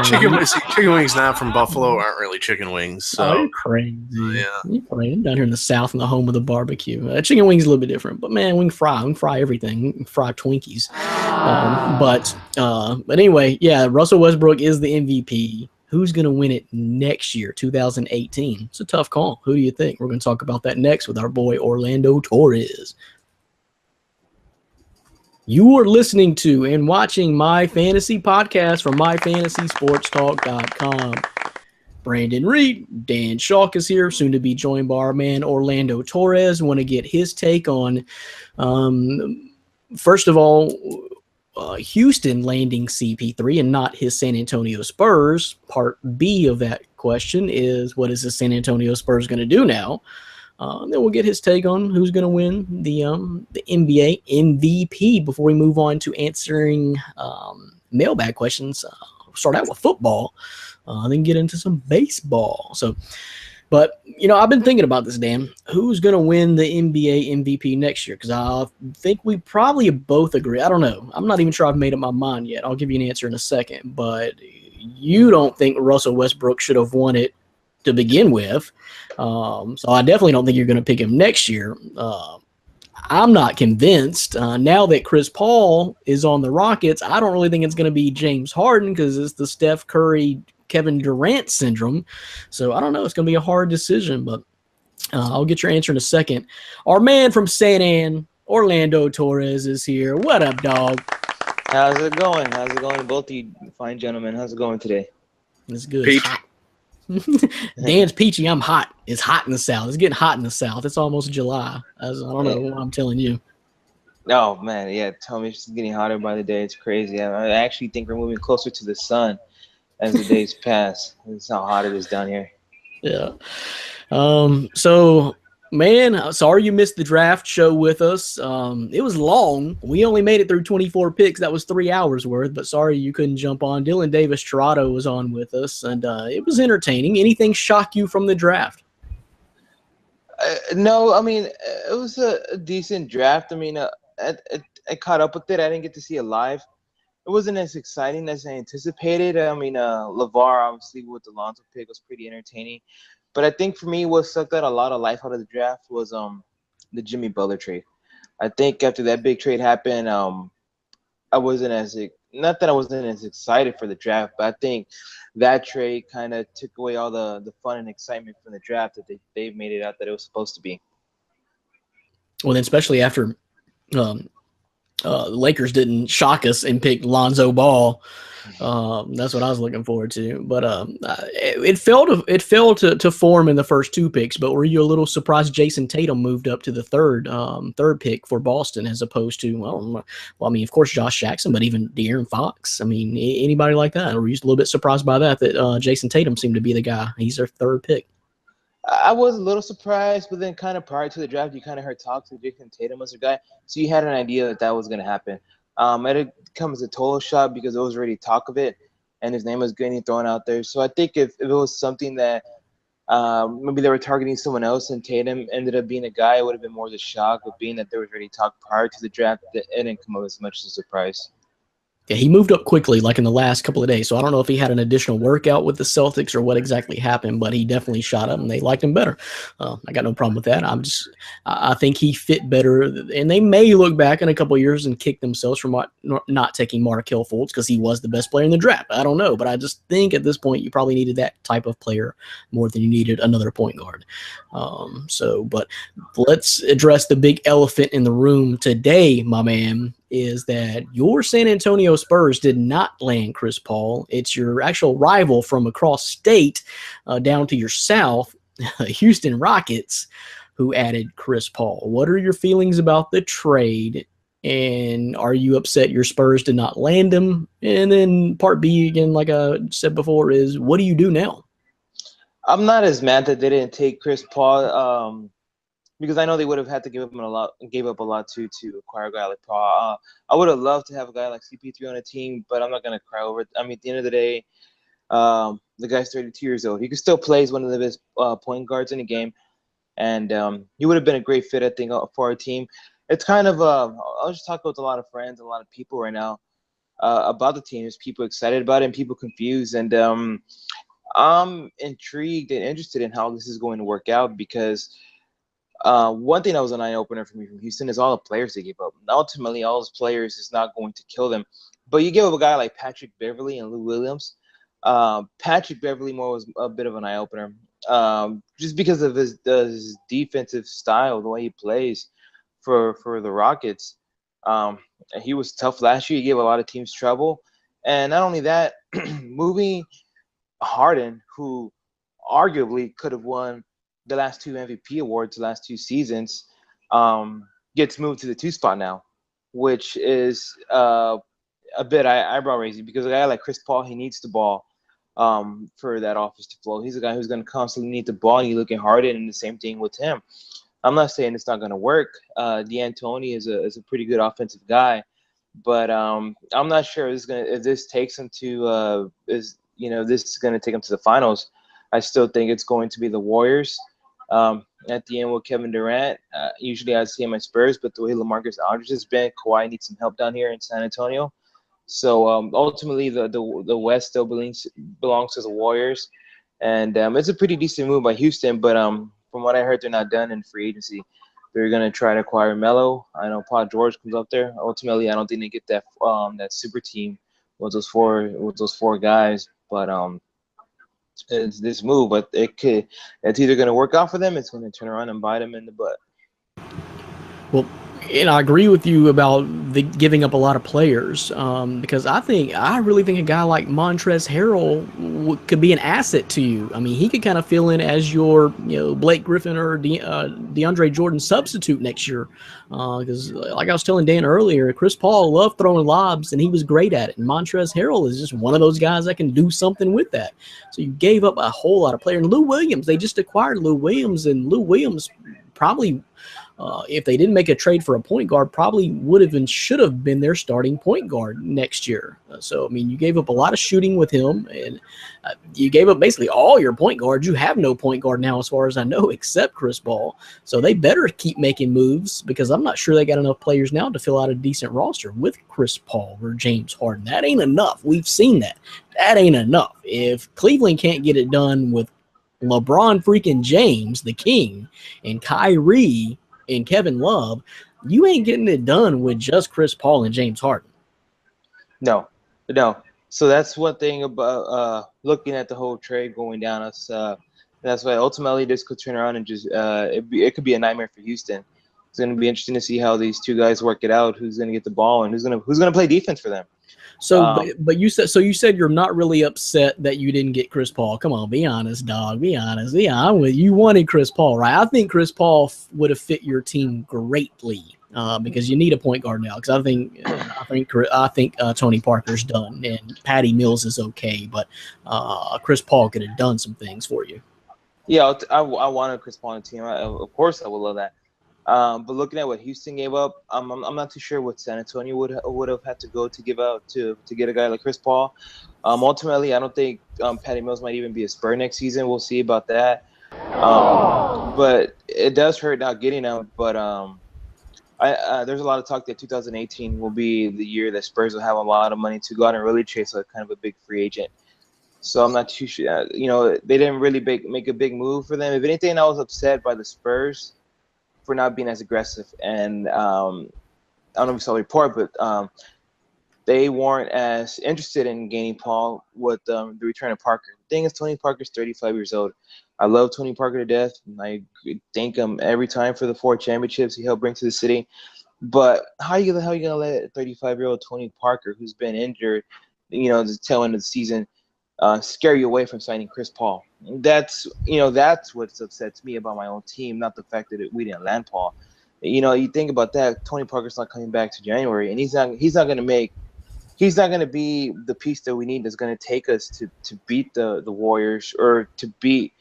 Chicken wings not from Buffalo aren't really chicken wings. So you're crazy. Yeah, you're crazy. I'm down here in the South, in the home of the barbecue. Chicken wings is a little bit different, but man, we can fry everything. We can fry Twinkies. But anyway, yeah, Russell Westbrook is the MVP. Who's going to win it next year, 2018? It's a tough call. Who do you think? We're going to talk about that next with our boy Orlando Torres. You are listening to and watching My Fantasy Podcast from MyFantasySportsTalk.com. Brandon Reed, Dan Schalk is here, soon to be joined by our man Orlando Torres. Want to get his take on, first of all, Houston landing CP3 and not his San Antonio Spurs. Part B of that question is, what is the San Antonio Spurs going to do now? Then we'll get his take on who's going to win the NBA MVP before we move on to answering mailbag questions. We'll start out with football, then get into some baseball. But, I've been thinking about this, Dan. Who's going to win the NBA MVP next year? Because I think we probably both agree. I don't know. I'm not even sure I've made up my mind yet. I'll give you an answer in a second. But you don't think Russell Westbrook should have won it to begin with. So I definitely don't think you're going to pick him next year. I'm not convinced. Now that Chris Paul is on the Rockets, I don't really think it's going to be James Harden because it's the Steph Curry, Kevin Durant syndrome. So I don't know. It's going to be a hard decision, but I'll get your answer in a second. Our man from San Ann, Orlando Torres, is here. What up, dog? How's it going? Both of you fine gentlemen. How's it going today? It's good. Peach. Dan's peachy. I'm hot. It's hot in the South. It's getting hot in the South. It's almost July. I don't know what I'm telling you. Oh, man. Yeah, tell me it's getting hotter by the day. It's crazy. I actually think we're moving closer to the sun as the days pass. That's how hot it is down here. Yeah. So, man, sorry you missed the draft show with us. It was long. We only made it through 24 picks. That was 3 hours worth, but sorry you couldn't jump on. Dylan Davis Tirado was on with us, and it was entertaining. Anything shock you from the draft? No, I mean, it was a decent draft. I mean, I caught up with it. I didn't get to see it live. It wasn't as exciting as I anticipated. I mean, LeVar, obviously, with the Lonzo pick was pretty entertaining. But I think for me, what sucked out a lot of life out of the draft was the Jimmy Butler trade. I think after that big trade happened, I wasn't as excited for the draft, but I think that trade kind of took away all the fun and excitement from the draft that they made it out that it was supposed to be. Well, then especially after the Lakers didn't shock us and pick Lonzo Ball. That's what I was looking forward to. But it failed to form in the first two picks. But were you a little surprised Jason Tatum moved up to the third pick for Boston as opposed to, well, I mean, of course, Josh Jackson, but even De'Aaron Fox? I mean, anybody like that? Or were you a little bit surprised by that Jason Tatum seemed to be the guy? He's their third pick. I was a little surprised, but then kind of prior to the draft, you kind of heard talk to Jason Tatum as a guy, so you had an idea that was going to happen. It didn't come as a total shock because there was already talk of it, and his name was getting thrown out there. So I think if it was something that maybe they were targeting someone else and Tatum ended up being a guy, it would have been more of a shock. But being that there was already talk prior to the draft, it didn't come up as much as a surprise. Yeah, he moved up quickly, like in the last couple of days. So I don't know if he had an additional workout with the Celtics or what exactly happened, but he definitely shot up and they liked him better. I got no problem with that. I think he fit better, and they may look back in a couple of years and kick themselves for not taking Markelle Fultz because he was the best player in the draft. I don't know, but I just think at this point you probably needed that type of player more than you needed another point guard. But let's address the big elephant in the room today, my man, is that your San Antonio Spurs did not land Chris Paul. It's your actual rival from across state down to your south, Houston Rockets, who added Chris Paul. What are your feelings about the trade? And are you upset your Spurs did not land him? And then part B, again, like I said before, is what do you do now? I'm not as mad that they didn't take Chris Paul. Because I know they would have had to give up a lot to acquire a guy like Paul. I would have loved to have a guy like CP3 on a team, but I'm not gonna cry over it. I mean, at the end of the day, the guy's 32 years old. He can still play as one of the best point guards in the game, and he would have been a great fit, I think, for our team. It's kind of I was just talking with a lot of friends, a lot of people right now about the team. There's people excited about it and people confused, and I'm intrigued and interested in how this is going to work out because. One thing that was an eye-opener for me from Houston is all the players they gave up. Ultimately, all those players is not going to kill them. But you give up a guy like Patrick Beverley and Lou Williams. Patrick Beverley more was a bit of an eye-opener just because of his defensive style, the way he plays for the Rockets. He was tough last year. He gave a lot of teams trouble. And not only that, moving Harden, who arguably could have won the last 2 MVP awards, the last 2 seasons, gets moved to the 2 spot now, which is a bit eyebrow raising because a guy like Chris Paul, he needs the ball for that offense to flow. He's a guy who's going to constantly need the ball, and you look at Harden, and the same thing with him. I'm not saying it's not going to work. D'Antoni is a pretty good offensive guy, but I'm not sure if this takes him to this is going to take him to the finals. I still think it's going to be the Warriors. At the end with Kevin Durant, usually I see him at Spurs, but the way LaMarcus Aldridge has been, Kawhi needs some help down here in San Antonio. So ultimately, the West still belongs to the Warriors, and it's a pretty decent move by Houston. But from what I heard, they're not done in free agency. They're gonna try to acquire Melo. I know Paul George comes up there. Ultimately, I don't think they get that super team with those four guys, but it's this move, but it's either going to work out for them, it's going to turn around and bite them in the butt. Well, and I agree with you about giving up a lot of players because I really think a guy like Montrezl Harrell could be an asset to you. I mean, he could kind of fill in as your Blake Griffin or DeAndre Jordan substitute next year because like I was telling Dan earlier, Chris Paul loved throwing lobs and he was great at it. And Montrezl Harrell is just one of those guys that can do something with that. So you gave up a whole lot of players. And Lou Williams, they just acquired Lou Williams, and Lou Williams probably – if they didn't make a trade for a point guard, probably would have and should have been their starting point guard next year. So, I mean, you gave up a lot of shooting with him, and you gave up basically all your point guards. You have no point guard now, as far as I know, except Chris Paul. So they better keep making moves because I'm not sure they got enough players now to fill out a decent roster with Chris Paul or James Harden. That ain't enough. We've seen that. That ain't enough. If Cleveland can't get it done with LeBron freaking James, the king, and Kyrie and Kevin Love, you ain't getting it done with just Chris Paul and James Harden. No. So that's one thing about looking at the whole trade going down. That's why ultimately this could turn around and just it could be a nightmare for Houston. It's going to be interesting to see how these 2 guys work it out. Who's going to get the ball and who's going to play defense for them. So, but you said you're not really upset that you didn't get Chris Paul. Come on, be honest, dog. Be honest. Yeah, you wanted Chris Paul, right? I think Chris Paul would have fit your team greatly because you need a point guard now. Because I think Tony Parker's done and Patty Mills is okay, but Chris Paul could have done some things for you. Yeah, I wanted Chris Paul on the team. Of course, I would love that. But looking at what Houston gave up, I'm not too sure what San Antonio would have had to go to give out to get a guy like Chris Paul. Ultimately, I don't think Patty Mills might even be a Spur next season. We'll see about that. But it does hurt not getting him. But There's a lot of talk that 2018 will be the year that Spurs will have a lot of money to go out and really chase a kind of a big free agent. So I'm not too sure. They didn't really make a big move for them. If anything, I was upset by the Spurs for not being as aggressive. And I don't know if you saw the report, but they weren't as interested in gaining Paul with the return of Parker. The thing is, Tony Parker's 35 years old. I love Tony Parker to death. I thank him every time for the 4 championships he helped bring to the city. But how you gonna let 35-year-old Tony Parker, who's been injured, the tail end of the season, scare you away from signing Chris Paul? That's what upsets me about my own team, not the fact that we didn't land Paul. You think about that. Tony Parker's not coming back to January, and he's not going to be the piece that we need that's going to take us to beat the Warriors or to beat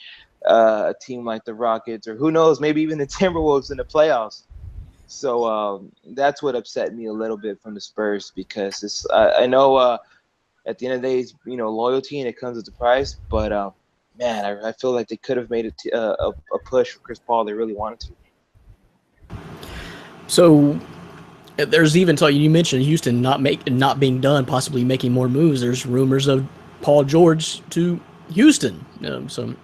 a team like the Rockets, or who knows, maybe even the Timberwolves in the playoffs. So that's what upset me a little bit from the Spurs, because I know at the end of the day, it's, loyalty, and it comes at the price. But man, I feel like they could have made a push for Chris Paul. They really wanted to. So there's even talk. You mentioned Houston not being done, possibly making more moves. There's rumors of Paul George to Houston. So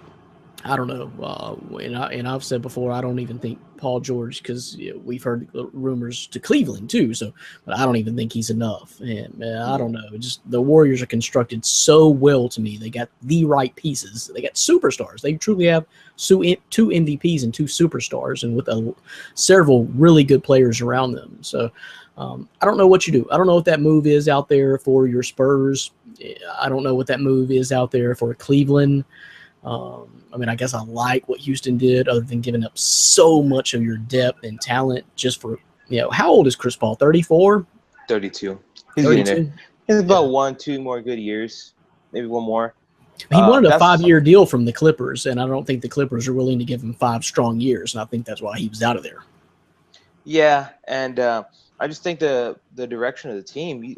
I don't know. And I've said before, I don't even think Paul George, because we've heard rumors to Cleveland too. So, but I don't even think he's enough. And I don't know. Just the Warriors are constructed so well to me. They got the right pieces. They got superstars. They truly have two MVPs and 2 superstars, and with several really good players around them. So I don't know what you do. I don't know what that move is out there for your Spurs. I don't know what that move is out there for Cleveland. I guess I like what Houston did, other than giving up so much of your depth and talent just for, how old is Chris Paul? 34? 32. He's 32? getting there. He's about 1-2 more good years, maybe one more. He wanted a 5-year deal from the Clippers, and I don't think the Clippers are willing to give him 5 strong years, and I think that's why he was out of there. Yeah, and I just think the direction of the team.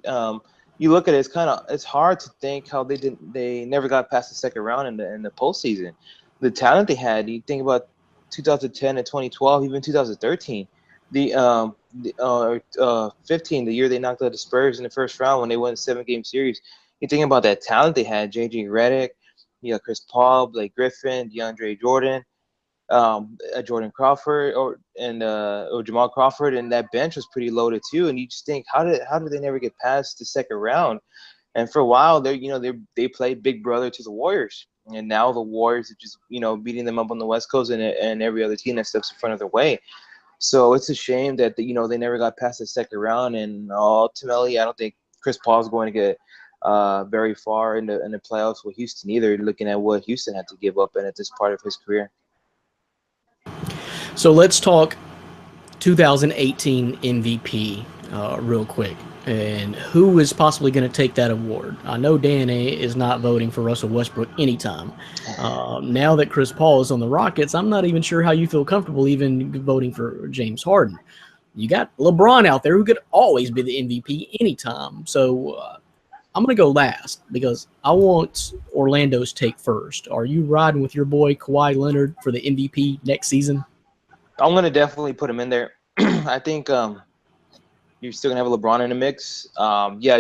You look at it, it's hard to think how they never got past the second round in the postseason. The talent they had. You think about 2010 and 2012, even 2013, the 15, the year they knocked out the Spurs in the first round when they won a 7-game series. You think about that talent they had: J.J. Redick, Chris Paul, Blake Griffin, DeAndre Jordan, Jordan Crawford, or Jamal Crawford, and that bench was pretty loaded too. And you just think, how did they never get past the second round? And for a while, they played big brother to the Warriors, and now the Warriors are just beating them up on the West Coast and every other team that steps in front of their way. So it's a shame that they never got past the second round, and ultimately, I don't think Chris Paul is going to get very far in the playoffs with Houston either. Looking at what Houston had to give up at this part of his career. So let's talk 2018 MVP real quick, and who is possibly going to take that award. I know Dan is not voting for Russell Westbrook anytime. Now that Chris Paul is on the Rockets, I'm not even sure how you feel comfortable even voting for James Harden. You got LeBron out there who could always be the MVP anytime. So I'm going to go last because I want Orlando's take first. Are you riding with your boy Kawhi Leonard for the MVP next season? I'm going to definitely put him in there. I think you're still going to have LeBron in the mix.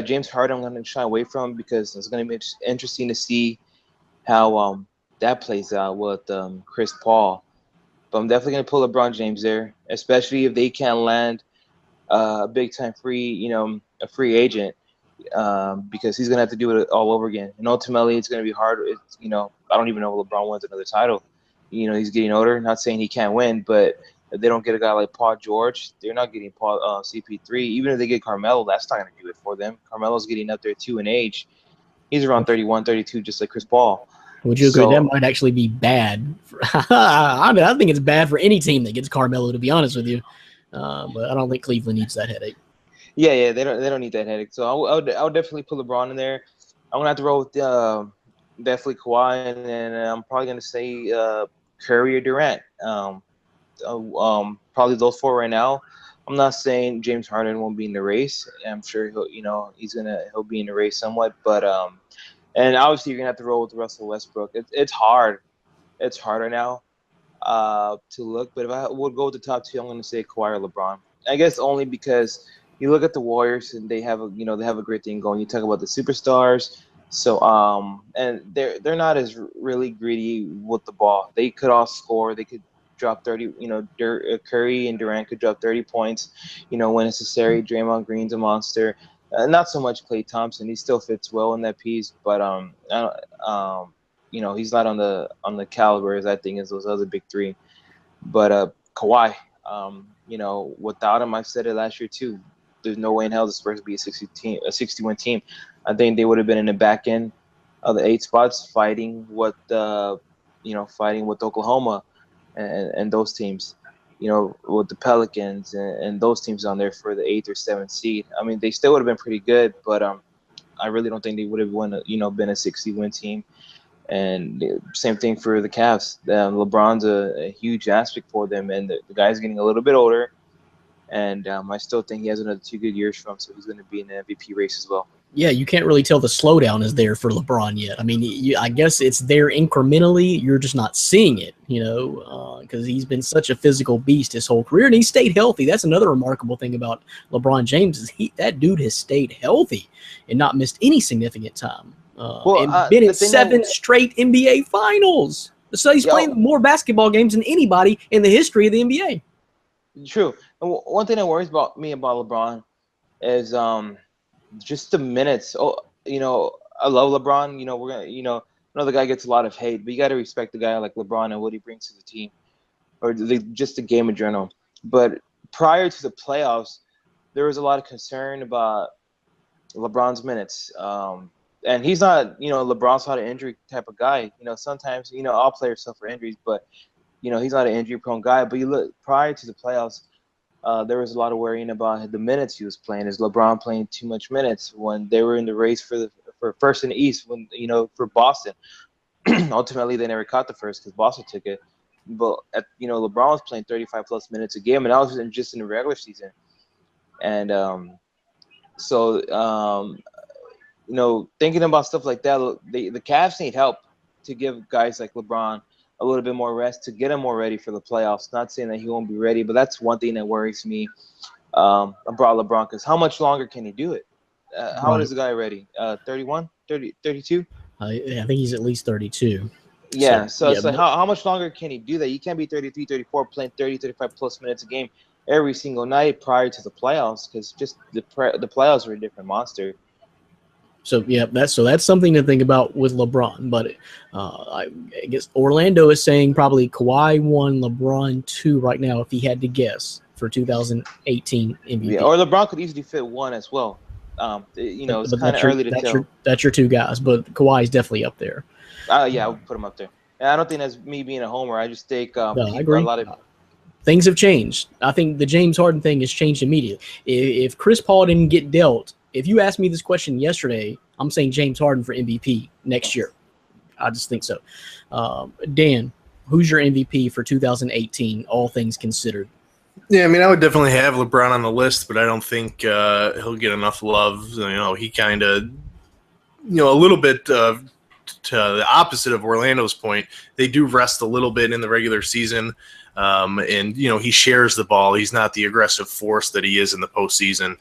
James Harden I'm going to shy away from because it's going to be interesting to see how that plays out with Chris Paul. But I'm definitely going to pull LeBron James there, especially if they can land a big-time a free agent, because he's going to have to do it all over again. And ultimately, it's going to be hard. I don't even know if LeBron wins another title. He's getting older. Not saying he can't win, but if they don't get a guy like Paul George, they're not getting CP3. Even if they get Carmelo, that's not going to do it for them. Carmelo's getting up there too in age. He's around 31, 32, just like Chris Paul. Would you agree that might actually be bad? I think it's bad for any team that gets Carmelo, to be honest with you. But I don't think Cleveland needs that headache. Yeah, they don't need that headache. So I'll definitely put LeBron in there. I'm gonna have to roll with definitely Kawhi, and then I'm probably gonna say Curry or Durant. Probably those 4 right now. I'm not saying James Harden won't be in the race. I'm sure he'll be in the race somewhat, but and obviously you're gonna have to roll with Russell Westbrook. It's hard. It's harder now to look. But if I would go with the top 2, I'm gonna say Kawhi or LeBron. I guess only because you look at the Warriors and they have a great thing going. You talk about the superstars, so and they're not as really greedy with the ball. They could all score. They could drop 30. Curry and Durant could drop 30 points. When necessary. Draymond Green's a monster. Not so much Klay Thompson. He still fits well in that piece, but he's not on the caliber as I think as those other big three. But Kawhi, without him, I said it last year too. There's no way in hell the Spurs would be a 60-win team. I think they would have been in the back end of the 8 spots, fighting with Oklahoma and those teams. With the Pelicans and those teams on there for the 8th or 7th seed. I mean, they still would have been pretty good, but I really don't think they would have been a 60-win team. And same thing for the Cavs. LeBron's a huge aspect for them, and the guy's getting a little bit older. And I still think he has another 2 good years from him, so he's going to be in the MVP race as well. Yeah, you can't really tell the slowdown is there for LeBron yet. I mean, I guess it's there incrementally. You're just not seeing it, because he's been such a physical beast his whole career, and he stayed healthy. That's another remarkable thing about LeBron James is that dude has stayed healthy and not missed any significant time. And been in 7 straight NBA finals. So he's playing more basketball games than anybody in the history of the NBA. True. And one thing that worries me about LeBron is just the minutes. I love LeBron. We're gonna. I know the guy gets a lot of hate, but you got to respect the guy like LeBron and what he brings to the team, or just the game in general. But prior to the playoffs, there was a lot of concern about LeBron's minutes. And he's not, LeBron's not an injury type of guy. Sometimes, all players suffer injuries, but, he's not an injury-prone guy. But you look, prior to the playoffs, there was a lot of worrying about the minutes he was playing. Is LeBron playing too much minutes when they were in the race for first in the East, for Boston? Ultimately, they never caught the first because Boston took it. But, LeBron was playing 35-plus minutes a game, and that was just in the regular season. And thinking about stuff like that, the Cavs need help to give guys like LeBron a little bit more rest to get him more ready for the playoffs. Not saying that he won't be ready, but that's one thing that worries me about LeBron, because how much longer can he do it? How old is the guy already? 31, 30, 32? I think he's at least 32. Yeah, so it's like how much longer can he do that? You can't be 33, 34 playing 30, 35-plus minutes a game every single night prior to the playoffs, because just the playoffs are a different monster. So that's something to think about with LeBron. But I guess Orlando is saying probably Kawhi 1, LeBron 2 right now if he had to guess for 2018 MVP. Yeah, or LeBron could easily fit 1 as well. It's kind of early to tell. That's your 2 guys, but Kawhi is definitely up there. Yeah, I would put him up there. And I don't think that's me being a homer. I just think I agree. Things have changed. I think the James Harden thing has changed immediately. If Chris Paul didn't get dealt, if you asked me this question yesterday, I'm saying James Harden for MVP next year. I just think so. Dan, who's your MVP for 2018, all things considered? Yeah, I mean, I would definitely have LeBron on the list, but I don't think he'll get enough love. He kind of, a little bit to the opposite of Orlando's point, they do rest a little bit in the regular season. And he shares the ball. He's not the aggressive force that he is in the postseason.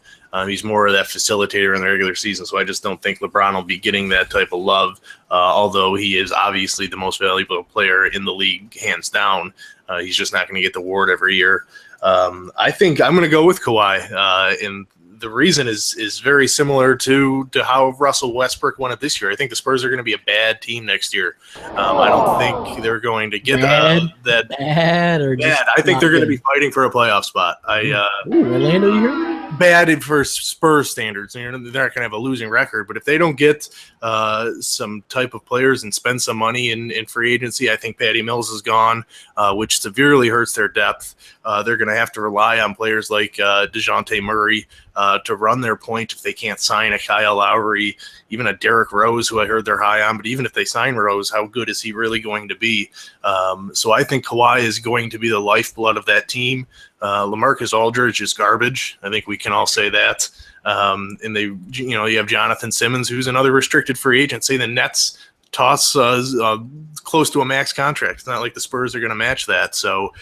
He's more of that facilitator in the regular season. So I just don't think LeBron will be getting that type of love, although he is obviously the most valuable player in the league, hands down. He's just not going to get the award every year. I think I'm going to go with Kawhi, and the reason is very similar to how Russell Westbrook won it this year. I think the Spurs are going to be a bad team next year. I don't think they're going to get bad. I think they're going to be fighting for a playoff spot. Orlando, you hear? Bad for Spurs standards. They're not going to have a losing record, but if they don't get some type of players and spend some money in free agency, I think Patty Mills is gone, which severely hurts their depth. They're going to have to rely on players like DeJounte Murray to run their point if they can't sign a Kyle Lowry, even a Derrick Rose, who I heard they're high on. But even if they sign Rose, how good is he really going to be? So I think Kawhi is going to be the lifeblood of that team. LaMarcus Aldridge is garbage. I think we can all say that. And you have Jonathan Simmons, who's another restricted free agent. Say the Nets toss close to a max contract. It's not like the Spurs are going to match that. So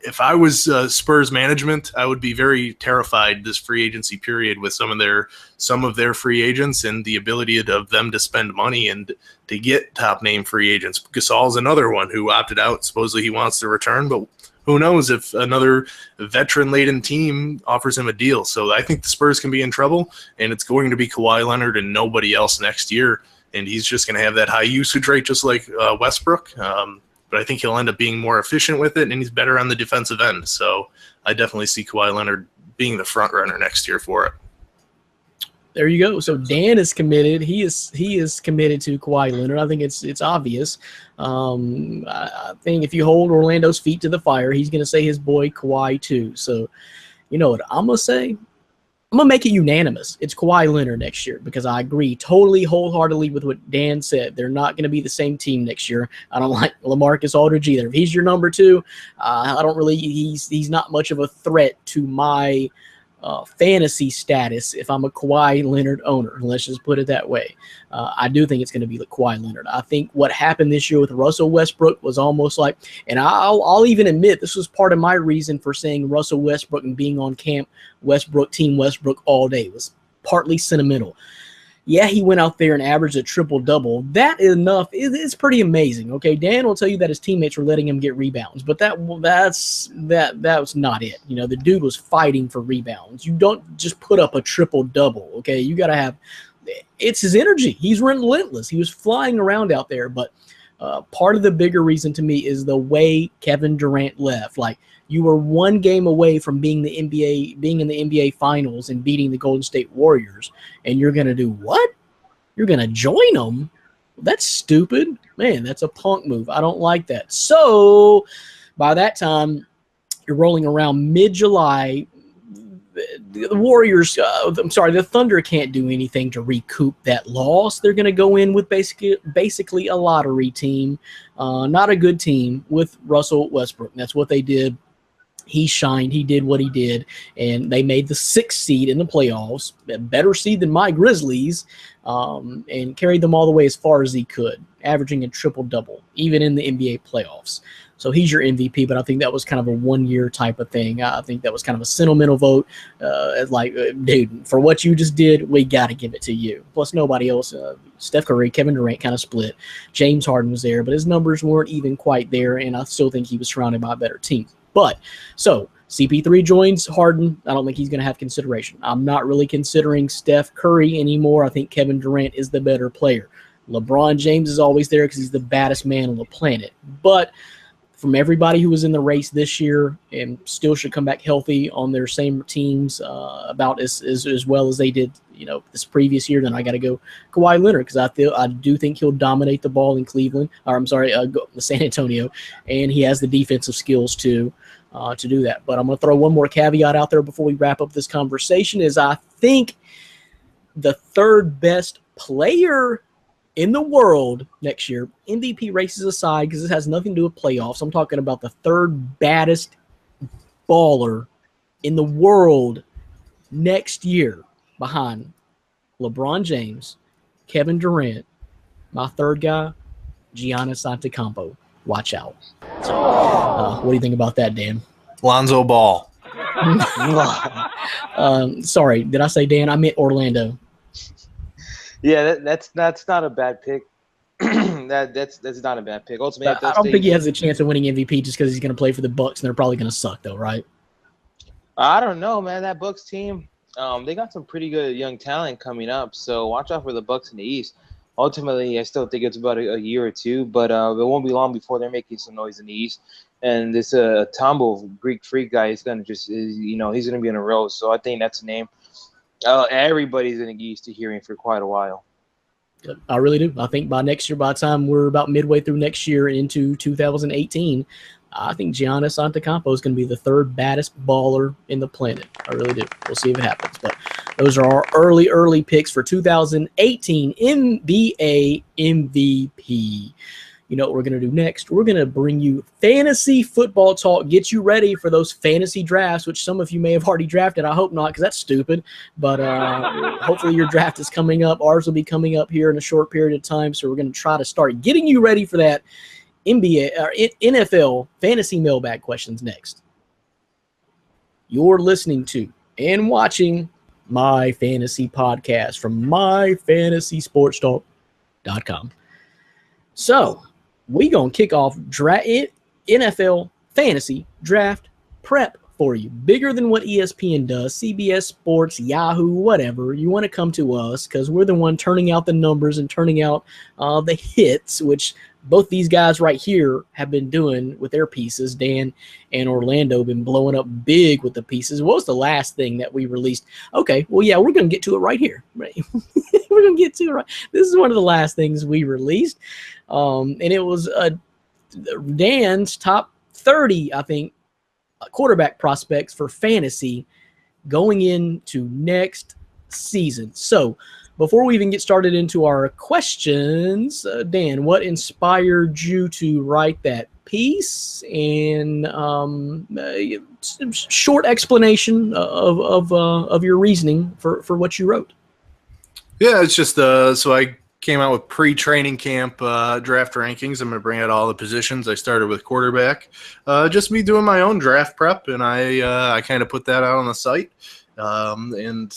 if I was Spurs management, I would be very terrified this free agency period with some of their free agents and the ability of them to spend money and to get top name free agents. Gasol's another one who opted out. Supposedly he wants to return, but who knows if another veteran-laden team offers him a deal. So I think the Spurs can be in trouble, and it's going to be Kawhi Leonard and nobody else next year. And he's just going to have that high usage rate just like Westbrook. But I think he'll end up being more efficient with it, and he's better on the defensive end. So I definitely see Kawhi Leonard being the front runner next year for it. There you go. So Dan is committed. He is committed to Kawhi Leonard. I think it's obvious. I think if you hold Orlando's feet to the fire, he's going to say his boy Kawhi too. So you know what I'm going to say? I'm going to make it unanimous. It's Kawhi Leonard next year because I agree totally wholeheartedly with what Dan said. They're not going to be the same team next year. I don't like LaMarcus Aldridge either. If he's your number two, I don't really – he's not much of a threat to my fantasy status if I'm a Kawhi Leonard owner. Let's just put it that way. I do think it's going to be like Kawhi Leonard. I think what happened this year with Russell Westbrook was almost like, and I'll even admit this was part of my reason for saying Russell Westbrook and being on camp Westbrook, Team Westbrook all day. It was partly sentimental. Yeah, he went out there and averaged a triple-double. That enough. It's pretty amazing. Okay, Dan will tell you that his teammates were letting him get rebounds, but that was not it. You know, the dude was fighting for rebounds. You don't just put up a triple-double. Okay, you got to have. It's his energy. He's relentless. He was flying around out there, but part of the bigger reason to me is the way Kevin Durant left. Like, you were one game away from being in the NBA Finals and beating the Golden State Warriors, and you're going to do what? You're going to join them? That's stupid. Man, that's a punk move. I don't like that. So by that time, you're rolling around mid-July. The Warriors, the Thunder can't do anything to recoup that loss. They're going to go in with basically a lottery team, not a good team with Russell Westbrook. That's what they did. He shined. He did what he did, and they made the 6th seed in the playoffs, a better seed than my Grizzlies, and carried them all the way as far as he could, averaging a triple-double, even in the NBA playoffs. So he's your MVP, but I think that was kind of a one-year type of thing. I think that was kind of a sentimental vote. Dude, for what you just did, we got to give it to you. Plus, nobody else. Steph Curry, Kevin Durant kind of split. James Harden was there, but his numbers weren't even quite there, and I still think he was surrounded by a better team. But, so, CP3 joins Harden. I don't think he's going to have consideration. I'm not really considering Steph Curry anymore. I think Kevin Durant is the better player. LeBron James is always there because he's the baddest man on the planet. But from everybody who was in the race this year and still should come back healthy on their same teams about as well as they did, this previous year, then I got to go Kawhi Leonard because I do think he'll dominate the ball in San Antonio, and he has the defensive skills to do that. But I'm going to throw one more caveat out there before we wrap up this conversation is I think the third best player in the world next year, MVP races aside, because this has nothing to do with playoffs. I'm talking about the third baddest baller in the world next year behind LeBron James, Kevin Durant, my third guy, Giannis Antetokounmpo. Watch out. So, what do you think about that, Dan? Lonzo Ball. Sorry, did I say Dan? I meant Orlando. Yeah, that's not a bad pick. that's not a bad pick. Ultimately, I don't think he has a chance of winning MVP just because he's going to play for the Bucks and they're probably going to suck, though, right? I don't know, man. That Bucks team, they got some pretty good young talent coming up. So watch out for the Bucks in the East. Ultimately, I still think it's about a year or two, but it won't be long before they're making some noise in the East. And this Tombo Greek Freak guy is going to he's going to be in a row. So I think that's a name. Everybody's going to get used to hearing for quite a while. I really do. I think by next year, by the time we're about midway through next year into 2018, I think Giannis Antetokounmpo is going to be the third baddest baller in the planet. I really do. We'll see if it happens. But those are our early picks for 2018 NBA MVP. You know what we're going to do next? We're going to bring you fantasy football talk, get you ready for those fantasy drafts, which some of you may have already drafted. I hope not, because that's stupid. But hopefully your draft is coming up. Ours will be coming up here in a short period of time, so we're going to try to start getting you ready for that. NBA or NFL fantasy mailbag questions next You're listening to and watching My Fantasy Podcast from MyFantasySportsTalk.com. So, we going to kick off NFL Fantasy Draft Prep for you. Bigger than what ESPN does, CBS Sports, Yahoo, whatever. You want to come to us because we're the one turning out the numbers and turning out the hits, which both these guys right here have been doing with their pieces. Dan and Orlando have been blowing up big with the pieces. What was the last thing that we released? Okay, well, yeah, we're going to get to it right here. Right? We're going to get to it right. This is one of the last things we released. And it was Dan's top 30, I think, quarterback prospects for fantasy going into next season. So before we even get started into our questions, Dan, what inspired you to write that piece? And short explanation of your reasoning for what you wrote. Yeah, it's just so I came out with pre-training camp draft rankings. I'm going to bring out all the positions. I started with quarterback. Just me doing my own draft prep, and I kind of put that out on the site. And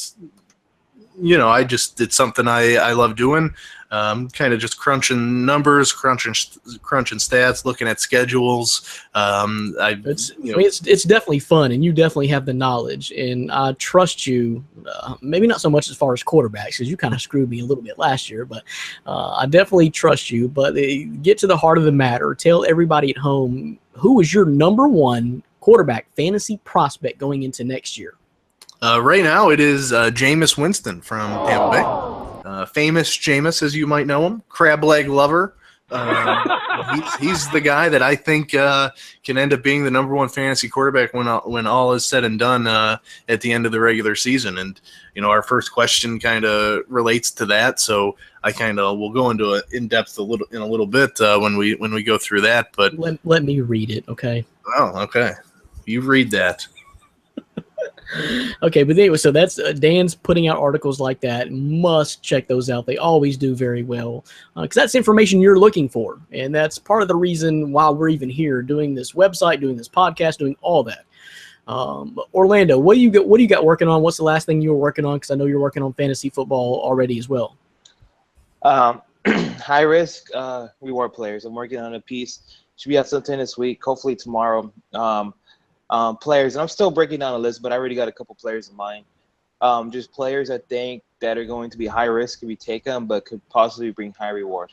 you know, it's something I love doing. Kind of just crunching numbers, crunching stats, looking at schedules. It's definitely fun, and you definitely have the knowledge, and I trust you. Maybe not so much as far as quarterbacks, because you kind of screwed me a little bit last year, but I definitely trust you. But get to the heart of the matter. Tell everybody at home, who is your number one quarterback fantasy prospect going into next year? Right now, it is Jameis Winston from Tampa Bay. Famous Jameis, as you might know him, crab leg lover. He's the guy that I think can end up being the number one fantasy quarterback when all is said and done at the end of the regular season. And you know, our first question kind of relates to that, so I kind of will go into it in depth in a little bit when we go through that. But let me read it, okay? Oh, okay. You read that. Okay, but anyway, so that's Dan's putting out articles like that. Must check those out. They always do very well because that's information you're looking for, and that's part of the reason why we're even here doing this website, doing this podcast, doing all that. Orlando, what do you got working on? What's the last thing you were working on? Because I know you're working on fantasy football already as well. High risk reward players. I'm working on a piece. Should be out sometime this week. Hopefully tomorrow. Players, and I'm still breaking down a list, but I already got a couple players in mind. Just players I think that are going to be high risk if you take them, but could possibly bring high reward.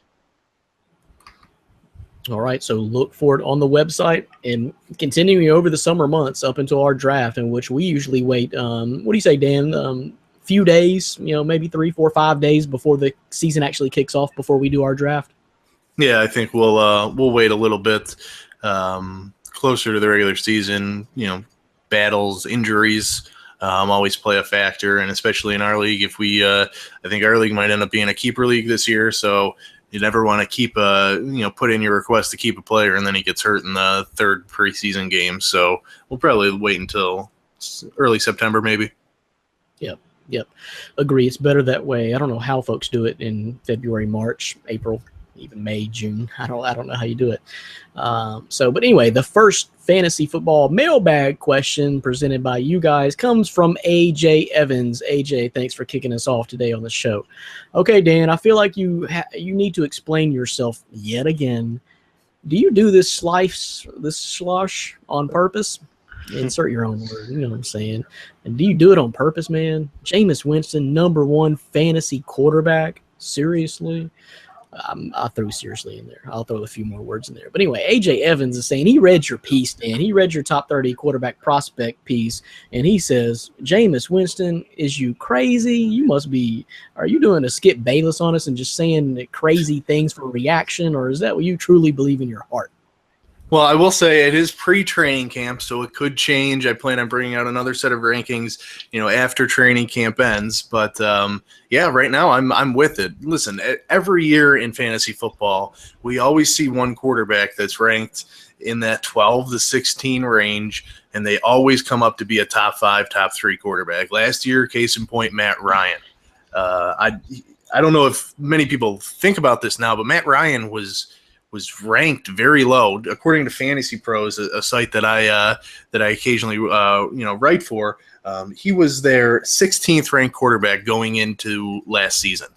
All right, so look for it on the website and continuing over the summer months up until our draft, in which we usually wait. What do you say, Dan? Few days, maybe 3, 4, 5 days before the season actually kicks off before we do our draft. Yeah, I think we'll wait a little bit. Closer to the regular season, battles, injuries always play a factor, and especially in our league, if I think our league might end up being a keeper league this year, so you never want to keep put in your request to keep a player and then he gets hurt in the third preseason game. So we'll probably wait until early September, maybe. Yep. Agree. It's better that way. I don't know how folks do it in February, March, April, even May, June. I don't know how you do it. But anyway, the first fantasy football mailbag question presented by you guys comes from AJ Evans. AJ, thanks for kicking us off today on the show. Okay, Dan, I feel like you need to explain yourself yet again. Do you do this slosh on purpose? Insert your own word. You know what I'm saying? And do you do it on purpose, man? Jameis Winston, number one fantasy quarterback? Seriously? I threw seriously in there. I'll throw a few more words in there. But anyway, AJ Evans is saying he read your piece, Dan. He read your top 30 quarterback prospect piece, and he says, Jameis Winston, is you crazy? Are you doing a Skip Bayless on us and just saying crazy things for reaction, or is that what you truly believe in your heart? Well, I will say it is pre-training camp, so it could change. I plan on bringing out another set of rankings, after training camp ends. But right now I'm with it. Listen, every year in fantasy football, we always see one quarterback that's ranked in that 12 to 16 range, and they always come up to be a top 5, top 3 quarterback. Last year, case in point, Matt Ryan. I don't know if many people think about this now, but Matt Ryan was was ranked very low according to Fantasy Pros, a site that I occasionally write for. He was their 16th ranked quarterback going into last season,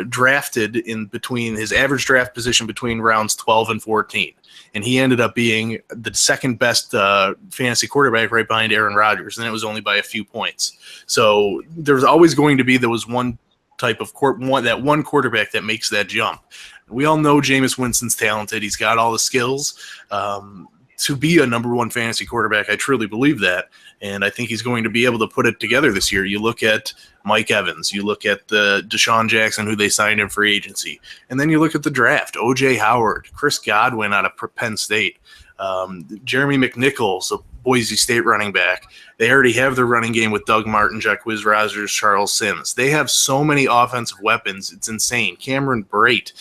drafted in between his average draft position between rounds 12 and 14. And he ended up being the second best fantasy quarterback right behind Aaron Rodgers. And it was only by a few points. So there's always going to be one type of one quarterback that makes that jump. We all know Jameis Winston's talented. He's got all the skills to be a number one fantasy quarterback. I truly believe that. And I think he's going to be able to put it together this year. You look at Mike Evans. You look at the Deshaun Jackson, who they signed in free agency. And then you look at the draft. O.J. Howard, Chris Godwin out of Penn State, Jeremy McNichols, a Boise State running back. They already have their running game with Doug Martin, Jacquizz Rodgers, Charles Sims. They have so many offensive weapons. It's insane. Cameron Brate,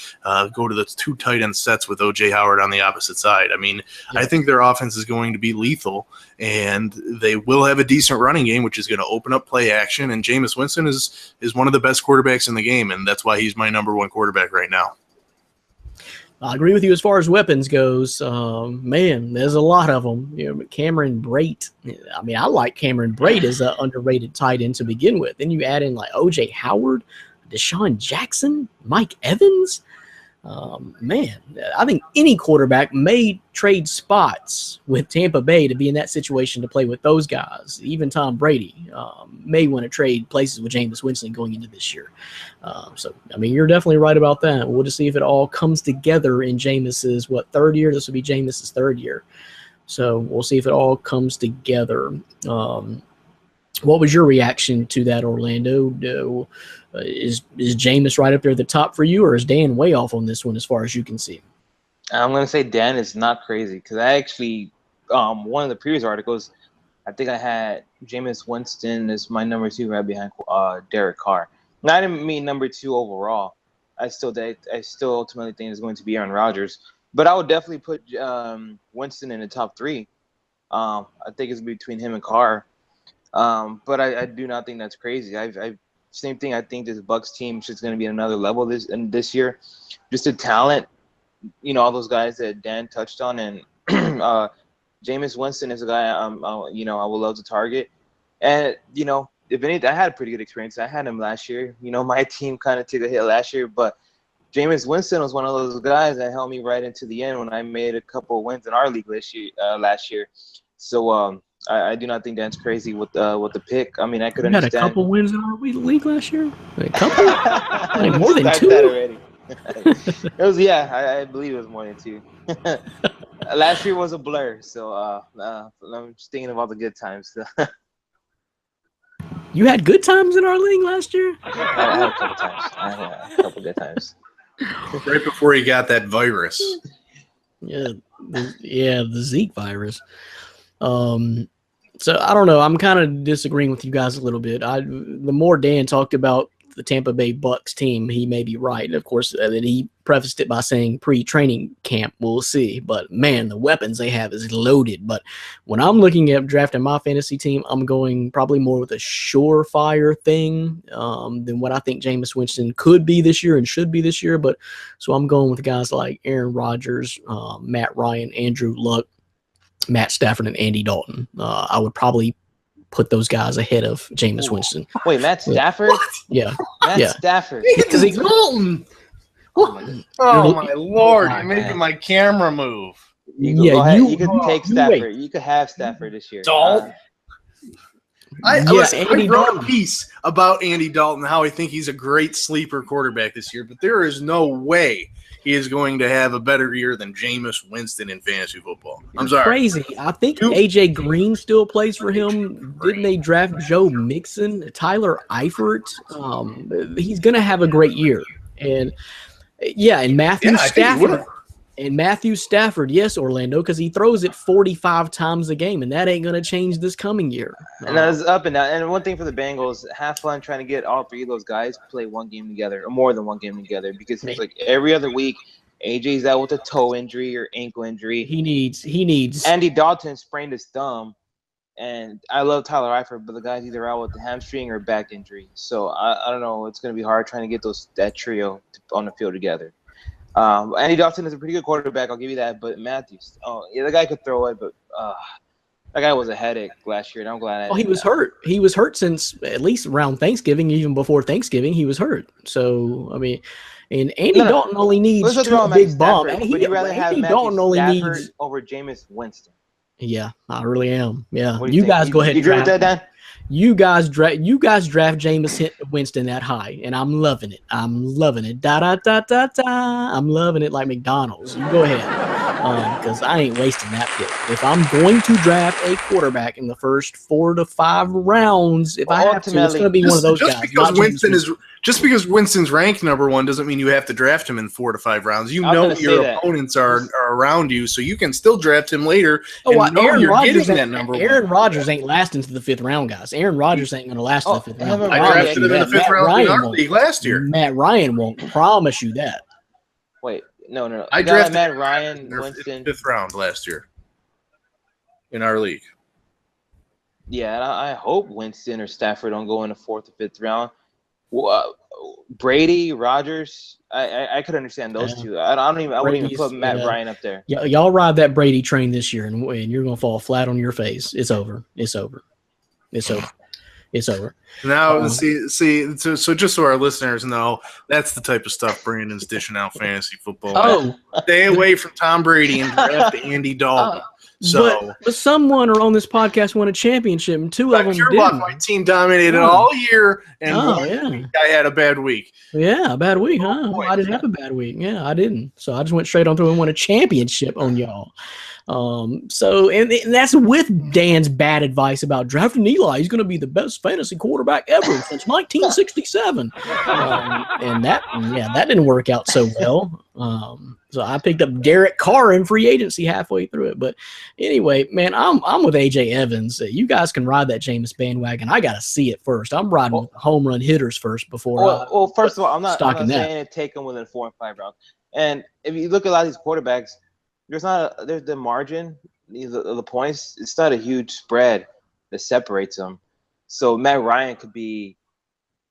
go to the 2 tight end sets with O.J. Howard on the opposite side. I mean, I think their offense is going to be lethal, and they will have a decent running game, which is going to open up play action. And Jameis Winston is one of the best quarterbacks in the game, and that's why he's my number one quarterback right now. I agree with you as far as weapons goes. Man, there's a lot of them. Cameron Brate. I mean, I like Cameron Brate as an underrated tight end to begin with. Then you add in like O.J. Howard, Deshaun Jackson, Mike Evans. Man, I think any quarterback may trade spots with Tampa Bay to be in that situation to play with those guys. Even Tom Brady may want to trade places with Jameis Winston going into this year. So, I mean, you're definitely right about that. We'll just see if it all comes together in Jameis's, third year? This will be Jameis's third year. So we'll see if it all comes together. What was your reaction to that, Orlando? Is Jameis right up there at the top for you, or is Dan way off on this one as far as you can see? I'm going to say Dan is not crazy because I actually, one of the previous articles, I think I had Jameis Winston as my number 2 right behind Derek Carr. And I didn't mean number 2 overall. I still ultimately think it's going to be Aaron Rodgers. But I would definitely put Winston in the top 3. I think it's between him and Carr. But I do not think that's crazy. Same thing. I think this Bucs team is just going to be at another level this year. Just the talent, all those guys that Dan touched on, and Jameis Winston is a guy I would love to target. And if anything, I had a pretty good experience. I had him last year. My team kind of took a hit last year, but Jameis Winston was one of those guys that held me right into the end when I made a couple of wins in our league last year. So I do not think Dan's crazy with the pick. I mean, I could understand. Had a couple wins in our league last year. A couple, like more than Start 2. that already. It was I believe it was more than 2. Last year was a blur, so I'm just thinking about the good times. You had good times in our league last year? I had a couple times. I had a couple good times. Right before he got that virus. Yeah, the Zeke virus. So I don't know. I'm kind of disagreeing with you guys a little bit. The more Dan talked about the Tampa Bay Bucs team, he may be right. And of course, then he prefaced it by saying pre-training camp. We'll see. But man, the weapons they have is loaded. But when I'm looking at drafting my fantasy team, I'm going probably more with a surefire thing than what I think Jameis Winston could be this year and should be this year. But so I'm going with guys like Aaron Rodgers, Matt Ryan, Andrew Luck, Matt Stafford, and Andy Dalton. I would probably put those guys ahead of Jameis Winston. Wait, Matt Stafford? Yeah. Matt Stafford. Because he's Dalton. Oh my Lord! You're making my camera move. Go ahead. You could take Stafford. You could have Stafford this year. Dalton. I wrote a piece about Andy Dalton, how I think he's a great sleeper quarterback this year, but there is no way he is going to have a better year than Jameis Winston in fantasy football. I'm sorry. Crazy. I think A.J. Green still plays for him. Didn't they draft Joe Mixon, Tyler Eifert? He's going to have a great year. And, and Matthew Stafford. And Matthew Stafford, yes, Orlando, because he throws it 45 times a game, and that ain't going to change this coming year. And that's up and down. And one thing for the Bengals, have fun trying to get all 3 of those guys play one game together, or more than one game together, because it's like every other week, AJ's out with a toe injury or ankle injury. He needs. Andy Dalton sprained his thumb, and I love Tyler Eifert, but the guy's either out with the hamstring or back injury. So I don't know. It's going to be hard trying to get that trio on the field together. Andy Dalton is a pretty good quarterback. I'll give you that. But Matthews, the guy could throw it, but that guy was a headache last year, and I'm glad. Well, he was hurt. He was hurt since at least around Thanksgiving. Even before Thanksgiving, he was hurt. So I mean, and Andy Dalton only needs two big bombs. Would you rather have Matthew Stafford over Jameis Winston? Yeah, I really am. Yeah, you guys go ahead. You agree with that, Dan? You guys draft Jameis Winston that high, and I'm loving it. I'm loving it. Da da da da da. I'm loving it like McDonald's. You go ahead, because I ain't wasting that pick. If I'm going to draft a quarterback in the first 4 to 5 rounds, if I have to, it's going to be one of those guys. Just because Winston's ranked number 1 doesn't mean you have to draft him in 4 to 5 rounds. You know your opponents are around you, so you can still draft him later. Aaron Rodgers ain't lasting to the 5th round, guys. Aaron Rodgers ain't going to last to the 5th round. I drafted him in the 5th round in our league last year. Matt Ryan won't. Promise you that. Wait, no. I drafted Matt Ryan, Winston, 5th round last year in our league. Yeah, and I hope Winston or Stafford don't go in the 4th or 5th round. Brady, Rodgers, I could understand those two. I wouldn't even put Matt Ryan up there. Yeah, y'all ride that Brady train this year, and you're gonna fall flat on your face. It's over. It's over. Now, so just so our listeners know, that's the type of stuff Brandon's dishing out fantasy football. Stay away from Tom Brady and draft Andy Dalton. But someone on this podcast won a championship, and 2 of them didn't. My team dominated all year, and I had a bad week. Yeah, a bad week, huh? I didn't have a bad week. Yeah, I didn't. So I just went straight on through and won a championship on y'all. So that's with Dan's bad advice about drafting Eli. He's going to be the best fantasy quarterback ever since 1967. And that didn't work out so well. So I picked up Derek Carr in free agency halfway through it. But anyway, man, I'm with AJ Evans. You guys can ride that Jameis bandwagon. I got to see it first. I'm riding with the home run hitters first before. First of all, I'm not saying to take them within 4 and 5 rounds. And if you look at a lot of these quarterbacks, there's the margin, the points. It's not a huge spread that separates them. So Matt Ryan could be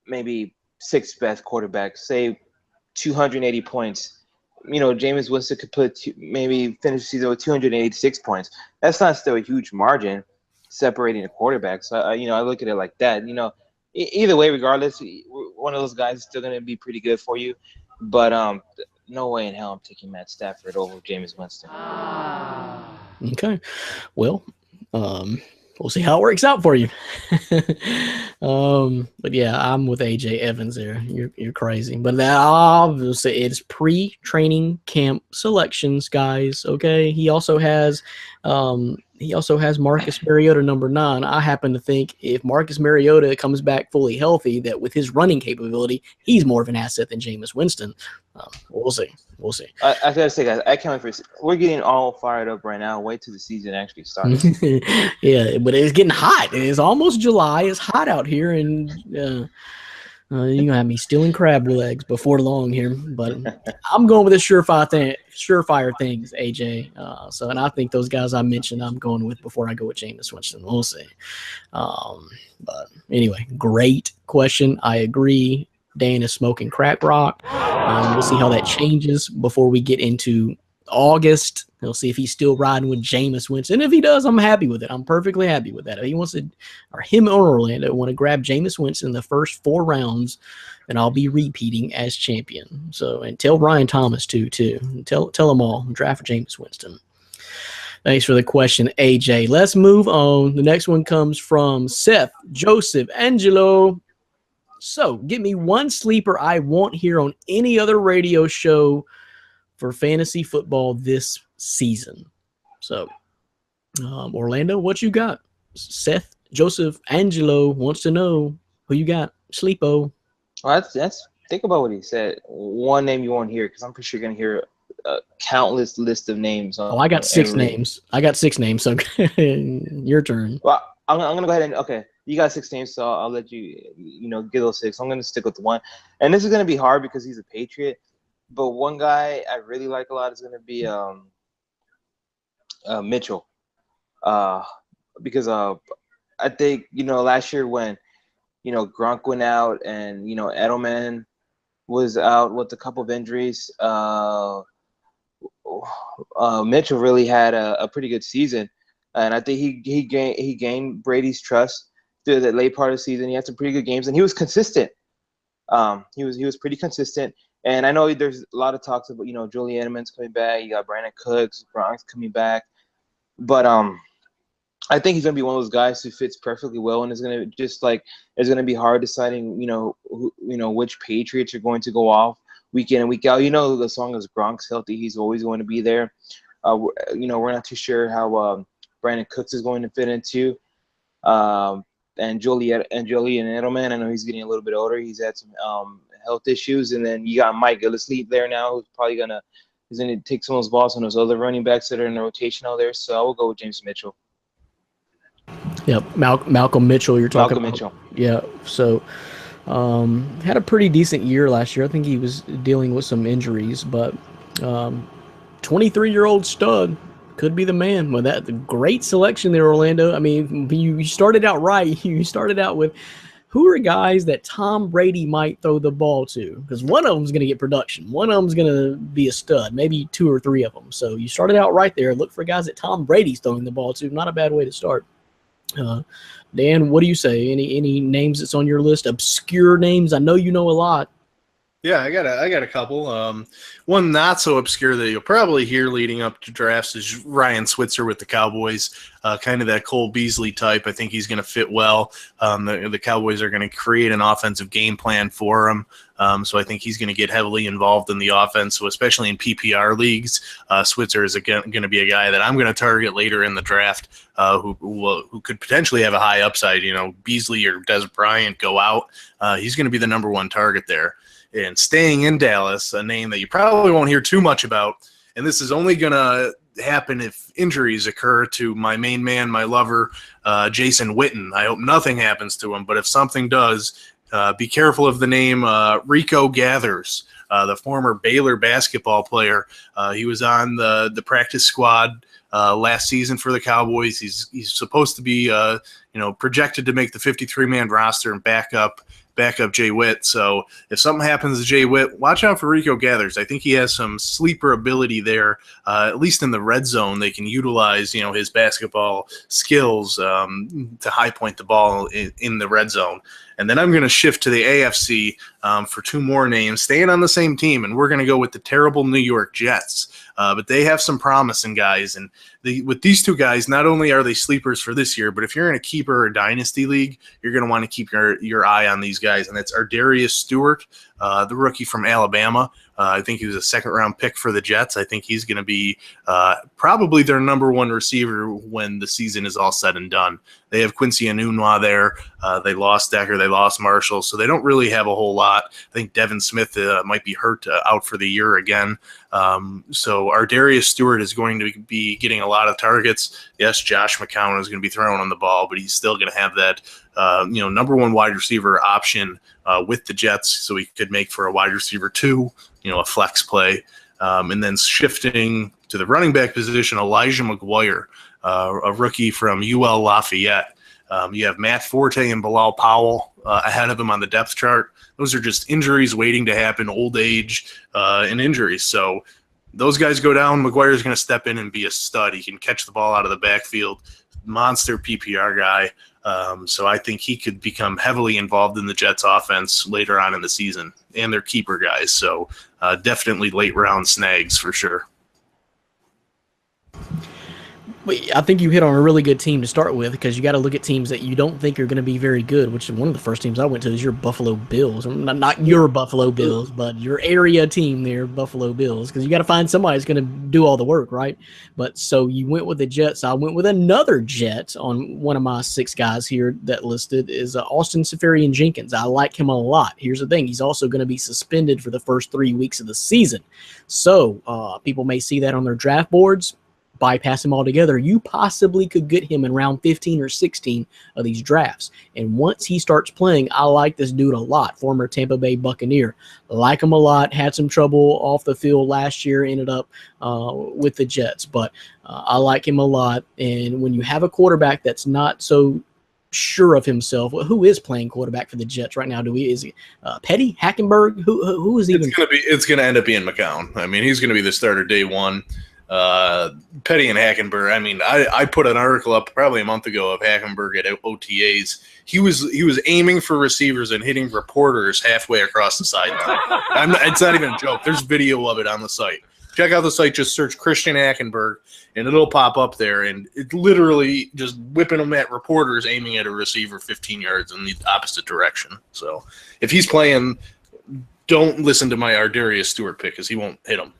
maybe 6th best quarterback, say 280 points. Jameis Winston could maybe finish the season with 286 points. That's not still a huge margin separating the quarterbacks. So, I look at it like that. Either way, regardless, one of those guys is still going to be pretty good for you. But no way in hell I'm taking Matt Stafford over Jameis Winston. Okay. Well, we'll see how it works out for you. But yeah, I'm with AJ Evans there. You're crazy. But that obviously it's pre-training camp selections, guys. Okay. He also has Marcus Mariota number 9. I happen to think if Marcus Mariota comes back fully healthy, that with his running capability, he's more of an asset than Jameis Winston. We'll see. I gotta say, guys, I can't wait we're getting all fired up right now. Wait till the season actually starts. Yeah, but it's getting hot. It's almost July. It's hot out here, and you're gonna have me stealing crab legs before long here. But I'm going with the surefire things, AJ. And I think those guys I mentioned, I'm going with before I go with Jameis Winston. We'll see. But anyway, great question. I agree. Dan is smoking crack rock. We'll see how that changes before we get into August. We'll see if he's still riding with Jameis Winston. If he does, I'm happy with it. I'm perfectly happy with that. If he wants to, or him or Orlando want to grab Jameis Winston in the first 4 rounds, then I'll be repeating as champion. So, and tell Ryan Thomas too. Tell them all. Draft Jameis Winston. Thanks for the question, AJ. Let's move on. The next one comes from Seth Joseph Angelo. So, give me one sleeper I won't hear on any other radio show for fantasy football this season. So, Orlando, what you got? Seth Joseph Angelo wants to know who you got. Sleepo. Well, that's think about what he said. One name you won't hear, because I'm pretty sure you're gonna hear a countless list of names. I got 6 names. So your turn. Well, I'm gonna go ahead and okay. You got 6 names, so I'll let you get those 6. I'm going to stick with the one. And this is going to be hard because he's a Patriot. But one guy I really like a lot is going to be Mitchell. Because I think, last year when, Gronk went out and, Edelman was out with a couple of injuries. Mitchell really had a pretty good season, and I think he gained Brady's trust through the late part of the season. He had some pretty good games, and he was consistent. He was pretty consistent. And I know there's a lot of talks about, Julian Edelman's coming back. You got Brandon Cooks, Bronx coming back. But I think he's going to be one of those guys who fits perfectly well, and it's going to be hard deciding, which Patriots are going to go off week in and week out. The song is Gronk's healthy. He's always going to be there. We're not too sure how Brandon Cooks is going to fit into. And Julian Edelman, I know he's getting a little bit older. He's had some health issues. And then you got Mike Gillislee there now, who's probably going to take some of those balls on those other running backs that are in the rotation out there. So I will go with James Mitchell. Yep, Malcolm Mitchell. You're talking Malcolm about. Mitchell. Yeah. So had a pretty decent year last year. I think he was dealing with some injuries, but 23-year-old stud could be the man. Well, that great selection there, Orlando. I mean, you started out right. You started out with who are guys that Tom Brady might throw the ball to, because one of them's going to get production. One of them's going to be a stud, maybe two or three of them. So you started out right there. Look for guys that Tom Brady's throwing the ball to. Not a bad way to start. Dan, what do you say? Any names that's on your list? Obscure names? I know you know a lot. Yeah, I got a couple. One not so obscure that you'll probably hear leading up to drafts is Ryan Switzer with the Cowboys. Kind of that Cole Beasley type. I think he's going to fit well. The Cowboys are going to create an offensive game plan for him. So I think he's going to get heavily involved in the offense. So especially in PPR leagues, Switzer is going to be a guy that I'm going to target later in the draft. Who could potentially have a high upside. Beasley or Des Bryant go out. He's going to be the number one target there. And staying in Dallas, a name that you probably won't hear too much about, and this is only going to happen if injuries occur to my main man, my lover, Jason Witten. I hope nothing happens to him, but if something does, be careful of the name Rico Gathers, the former Baylor basketball player. He was on the practice squad last season for the Cowboys. He's supposed to be projected to make the 53-man roster and back up Jay Witt. So if something happens to Jay Witt, watch out for Rico Gathers. I think he has some sleeper ability there, at least in the red zone. They can utilize, his basketball skills to high point the ball in the red zone. And then I'm going to shift to the AFC for two more names, staying on the same team, and we're going to go with the terrible New York Jets. But they have some promising guys, and with these two guys, not only are they sleepers for this year, but if you're in a keeper or dynasty league, you're going to want to keep your eye on these guys, and that's Ardarius Stewart, the rookie from Alabama. I think he was a second-round pick for the Jets. I think he's going to be probably their number one receiver when the season is all said and done. They have Quincy Enunwa there. They lost Decker. They lost Marshall, so they don't really have a whole lot. I think Devin Smith might be hurt out for the year again. So Ardarius Stewart is going to be getting a lot of targets. Yes, Josh McCown is going to be throwing on the ball, but he's still going to have that number one wide receiver option with the Jets, so he could make for a wide receiver 2, a flex play. And then shifting to the running back position, Elijah McGuire, a rookie from UL Lafayette. You have Matt Forte and Bilal Powell ahead of him on the depth chart. Those are just injuries waiting to happen, old age and injuries. So those guys go down. McGuire is going to step in and be a stud. He can catch the ball out of the backfield, monster PPR guy. So I think he could become heavily involved in the Jets offense later on in the season, and they're keeper guys. So definitely late round snags for sure. I think you hit on a really good team to start with, because you got to look at teams that you don't think are going to be very good, which is one of the first teams I went to is your Buffalo Bills. Not your Buffalo Bills, but your area team there, Buffalo Bills, because you got to find somebody that's going to do all the work, right? But so you went with the Jets. I went with another Jet on one of my 6 guys here that listed is Austin Seferian-Jenkins. I like him a lot. Here's the thing. He's also going to be suspended for the first 3 weeks of the season. So people may see that on their draft boards, bypass him altogether. You possibly could get him in round 15 or 16 of these drafts. And once he starts playing, I like this dude a lot. Former Tampa Bay Buccaneer. Like him a lot. Had some trouble off the field last year. Ended up with the Jets. But I like him a lot. And when you have a quarterback that's not so sure of himself. Who is playing quarterback for the Jets right now? Is he Petty, Hackenberg? Who is even? It's gonna end up being McCown. I mean, he's gonna be the starter day one. Petty and Hackenberg. I mean, I put an article up probably a month ago of Hackenberg at OTAs. He was aiming for receivers and hitting reporters halfway across the sideline. It's not even a joke. There's video of it on the site. Check out the site. Just search Christian Hackenberg, and it'll pop up there. And it's literally just whipping them at reporters, aiming at a receiver 15 yards in the opposite direction. So if he's playing, don't listen to my Ardarius Stewart pick because he won't hit him.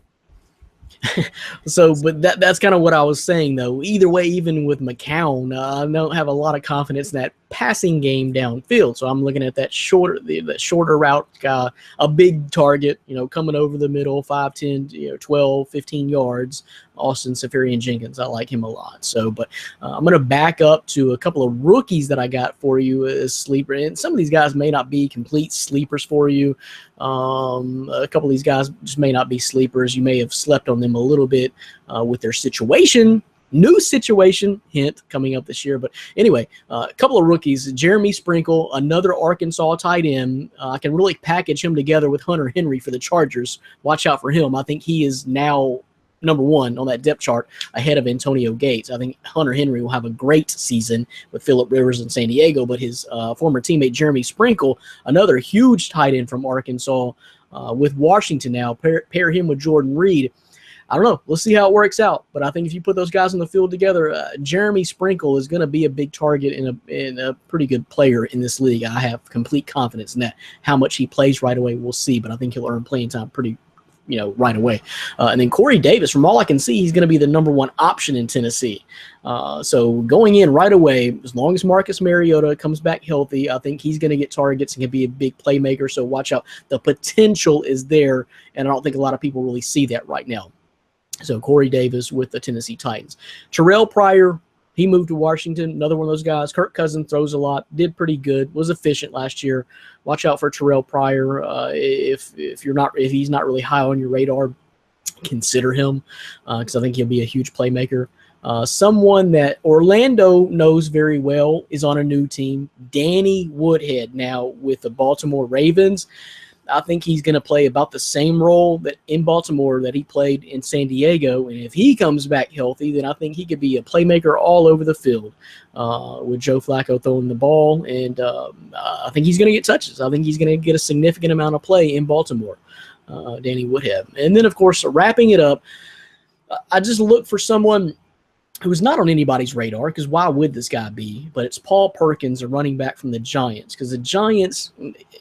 So, but that's kind of what I was saying, though. Either way, even with McCown, I don't have a lot of confidence in that passing game downfield. So I'm looking at that shorter route, a big target, coming over the middle, 5, 10, 12, 15 yards. Austin Seferian-Jenkins, I like him a lot. So, but I'm going to back up to a couple of rookies that I got for you as sleeper. And some of these guys may not be complete sleepers for you. A couple of these guys just may not be sleepers. You may have slept on them a little bit with their situation. New situation, hint, coming up this year. But anyway, a couple of rookies. Jeremy Sprinkle, another Arkansas tight end. I can really package him together with Hunter Henry for the Chargers. Watch out for him. I think he is now number one on that depth chart ahead of Antonio Gates. I think Hunter Henry will have a great season with Phillip Rivers in San Diego, but his former teammate Jeremy Sprinkle, another huge tight end from Arkansas with Washington now, pair him with Jordan Reed. I don't know. We'll see how it works out. But I think if you put those guys on the field together, Jeremy Sprinkle is going to be a big target and a pretty good player in this league. I have complete confidence in that. How much he plays right away, we'll see. But I think he'll earn playing time pretty right away. And then Corey Davis, from all I can see, he's going to be the number one option in Tennessee. So going in right away, as long as Marcus Mariota comes back healthy, I think he's going to get targets and can be a big playmaker. So watch out. The potential is there, and I don't think a lot of people really see that right now. So Corey Davis with the Tennessee Titans. Terrell Pryor, he moved to Washington, another one of those guys. Kirk Cousins throws a lot, did pretty good, was efficient last year. Watch out for Terrell Pryor. If he's not really high on your radar, consider him because I think he'll be a huge playmaker. Someone that Orlando knows very well is on a new team, Danny Woodhead, now with the Baltimore Ravens. I think he's going to play about the same role that in Baltimore that he played in San Diego. And if he comes back healthy, then I think he could be a playmaker all over the field with Joe Flacco throwing the ball. And I think he's going to get touches. I think he's going to get a significant amount of play in Baltimore, Danny Woodhead. And then, of course, wrapping it up, I just look for someone who's not on anybody's radar, because why would this guy be? But it's Paul Perkins, a running back from the Giants, because the Giants,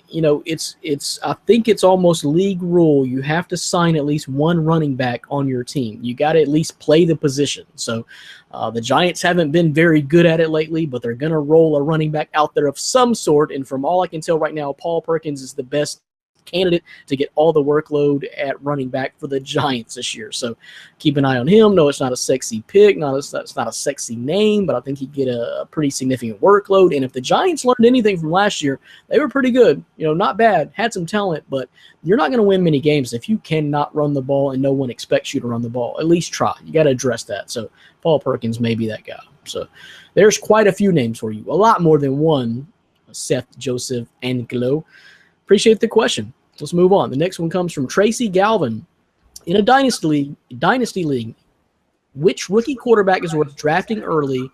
I think it's almost league rule. You have to sign at least one running back on your team. You got to at least play the position. So the Giants haven't been very good at it lately, but they're going to roll a running back out there of some sort. And from all I can tell right now, Paul Perkins is the best candidate to get all the workload at running back for the Giants this year. So keep an eye on him. No, it's not a sexy pick. It's not a sexy name, but I think he'd get a pretty significant workload. And if the Giants learned anything from last year, they were pretty good. Not bad. Had some talent, but you're not going to win many games if you cannot run the ball and no one expects you to run the ball. At least try. You got to address that. So Paul Perkins may be that guy. So there's quite a few names for you. A lot more than one. Seth Joseph Angelo. Appreciate the question. Let's move on. The next one comes from Tracy Galvin. In a dynasty league, which rookie quarterback is worth drafting early?